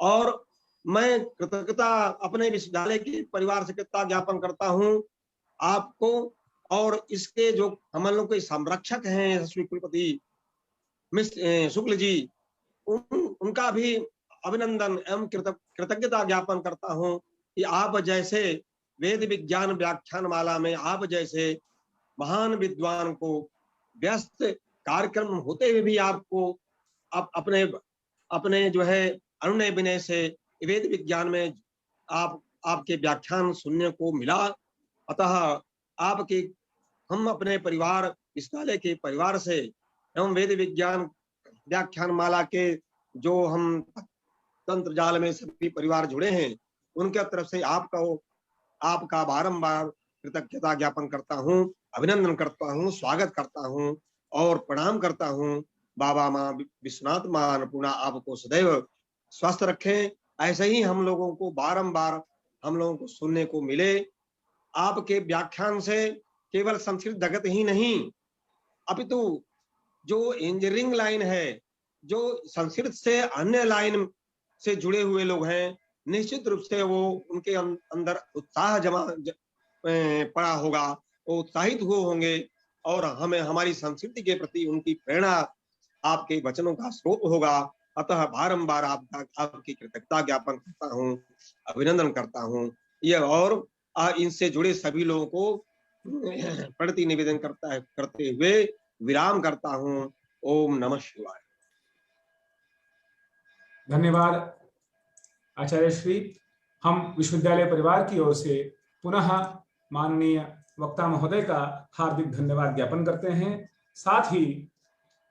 और मैं कृतज्ञता अपने विश्वविद्यालय के परिवार से कृतज्ञता ज्ञापन करता हूं आपको और इसके जो हम लोग के संरक्षक हैं यशस्वी कुलपति मिस शुक्ल जी, उनका भी अभिनंदन एवं कृतज्ञता ज्ञापन करता हूं कि आप जैसे वेद विज्ञान व्याख्यान माला में आप जैसे महान विद्वान को व्यस्त कार्यक्रम होते हुए भी आपको अपने जो है अनुनय विनय से वेद विज्ञान में आपके व्याख्यान सुनने को मिला। अतः आपके हम अपने परिवार विश्वविद्यालय के परिवार से एवं वेद विज्ञान व्याख्यान माला के जो हम तंत्र जाल में सभी परिवार जुड़े हैं उनके तरफ से आपका बारंबार कृतज्ञता ज्ञापन करता हूं, अभिनंदन करता हूं, स्वागत करता हूं और प्रणाम करता हूं। बाबा माँ विश्वनाथ माँ अन्नपूर्णा आपको सदैव स्वस्थ रखें। ऐसे ही हम लोगों को बारंबार हम लोगों को सुनने को मिले। आपके व्याख्यान से केवल संस्कृत जगत ही नहीं अपितु जो इंजीनियरिंग लाइन है, जो संस्कृत से अन्य लाइन से जुड़े हुए लोग हैं, निश्चित रूप से वो उनके अंदर उत्साह पड़ा होगा, वो उत्साहित हुए होंगे और हमें हमारी संस्कृति के प्रति उनकी प्रेरणा आपके वचनों का स्रोत होगा। अतः बारंबार आपकी कृतज्ञता ज्ञापन करता हूँ, अभिनंदन करता हूँ। यह और इनसे जुड़े सभी लोगों को प्रति निवेदन करते हुए विराम करता हूँ। ओम नमः शिवाय। धन्यवाद आचार्य श्री। हम विश्वविद्यालय परिवार की ओर से पुनः माननीय वक्ता महोदय का हार्दिक धन्यवाद ज्ञापन करते हैं। साथ ही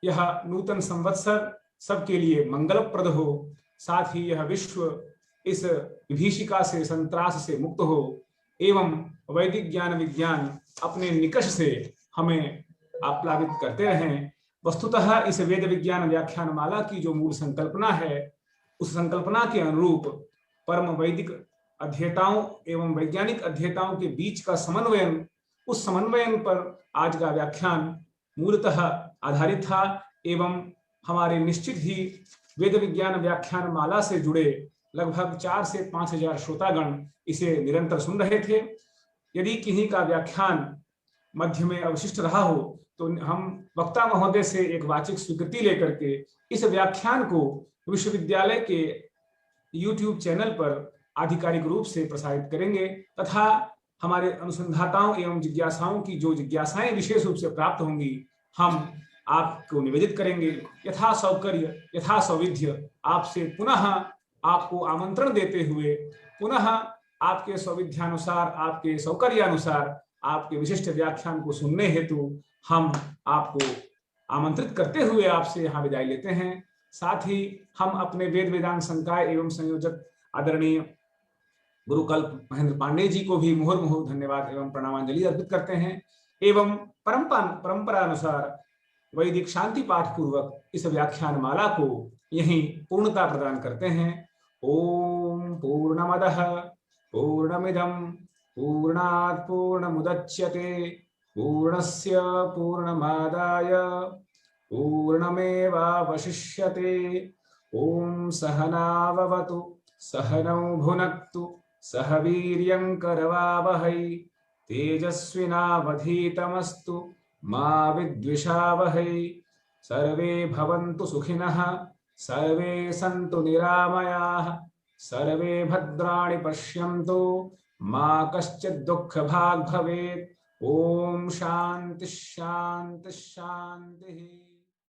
यह नूतन संवत्सर सबके लिए मंगलप्रद हो, साथ ही यह विश्व इस विभीषिका से, संत्रास से मुक्त हो एवं वैदिक ज्ञान विज्ञान अपने निकष से हमें आप्लावित करते रहें। वस्तुतः इस वेद विज्ञान व्याख्यान माला की जो मूल संकल्पना है, उस संकल्पना के अनुरूप परम वैदिक अध्येताओं एवं वैज्ञानिक अध्येताओं के बीच का समन्वयन, उस समन्वयन पर आज का व्याख्यान मूलतः आधारित था एवं हमारे निश्चित ही वेद विज्ञान व्याख्यान माला से जुड़े लगभग 4 से 5 हजार श्रोतागण इसे निरंतर सुन रहे थे। यदि किन्हीं का व्याख्यान मध्य में अवशिष्ट रहा हो तो हम वक्ता महोदय से एक वाचिक स्वीकृति लेकर के इस व्याख्यान को विश्वविद्यालय के YouTube चैनल पर आधिकारिक रूप से प्रसारित करेंगे तथा हमारे अनुसंधाताओं एवं जिज्ञासाओं की जो जिज्ञासाएं विशेष रूप से प्राप्त होंगी, हम आपको निवेदित करेंगे। यथा सौकर्य यथा सौविध्य आपसे पुनः आपको आमंत्रण देते हुए पुनः आपके सौविध्यानुसार, आपके सौकर्यानुसार आपके विशिष्ट व्याख्यान को सुनने हेतु हम आपको आमंत्रित करते हुए आपसे यहाँ विदाई लेते हैं। साथ ही हम अपने वेद वेदांत संकाय एवं संयोजक आदरणीय गुरुकल्प महेंद्र पांडे जी को भी मुहुर्मुहुः धन्यवाद एवं प्रणामांजलि अर्पित करते हैं एवं परंपरा अनुसार वैदिक शांति पाठ पूर्वक इस व्याख्यान माला को यहीं पूर्णता प्रदान करते हैं। ओम पूर्णमदः पूर्णमिदं पूर्णात् पूर्णमुदच्यते पूर्णस्य पूर्णमादाय पूर्णमेवावशिष्यते। ओम सहनाववतु सहनौ भुनक्तु सह वीर्यं करवावहै तेजस्विनावधीतमस्तु मा विद्विषावहै। सर्वे भवन्तु सुखिनः, सर्वे सन्तु निरामयाः, सर्वे भद्राणि पश्यन्तु, मा कश्चित् दुःखभाग् भवेत्। ओम शांति शांति शांति।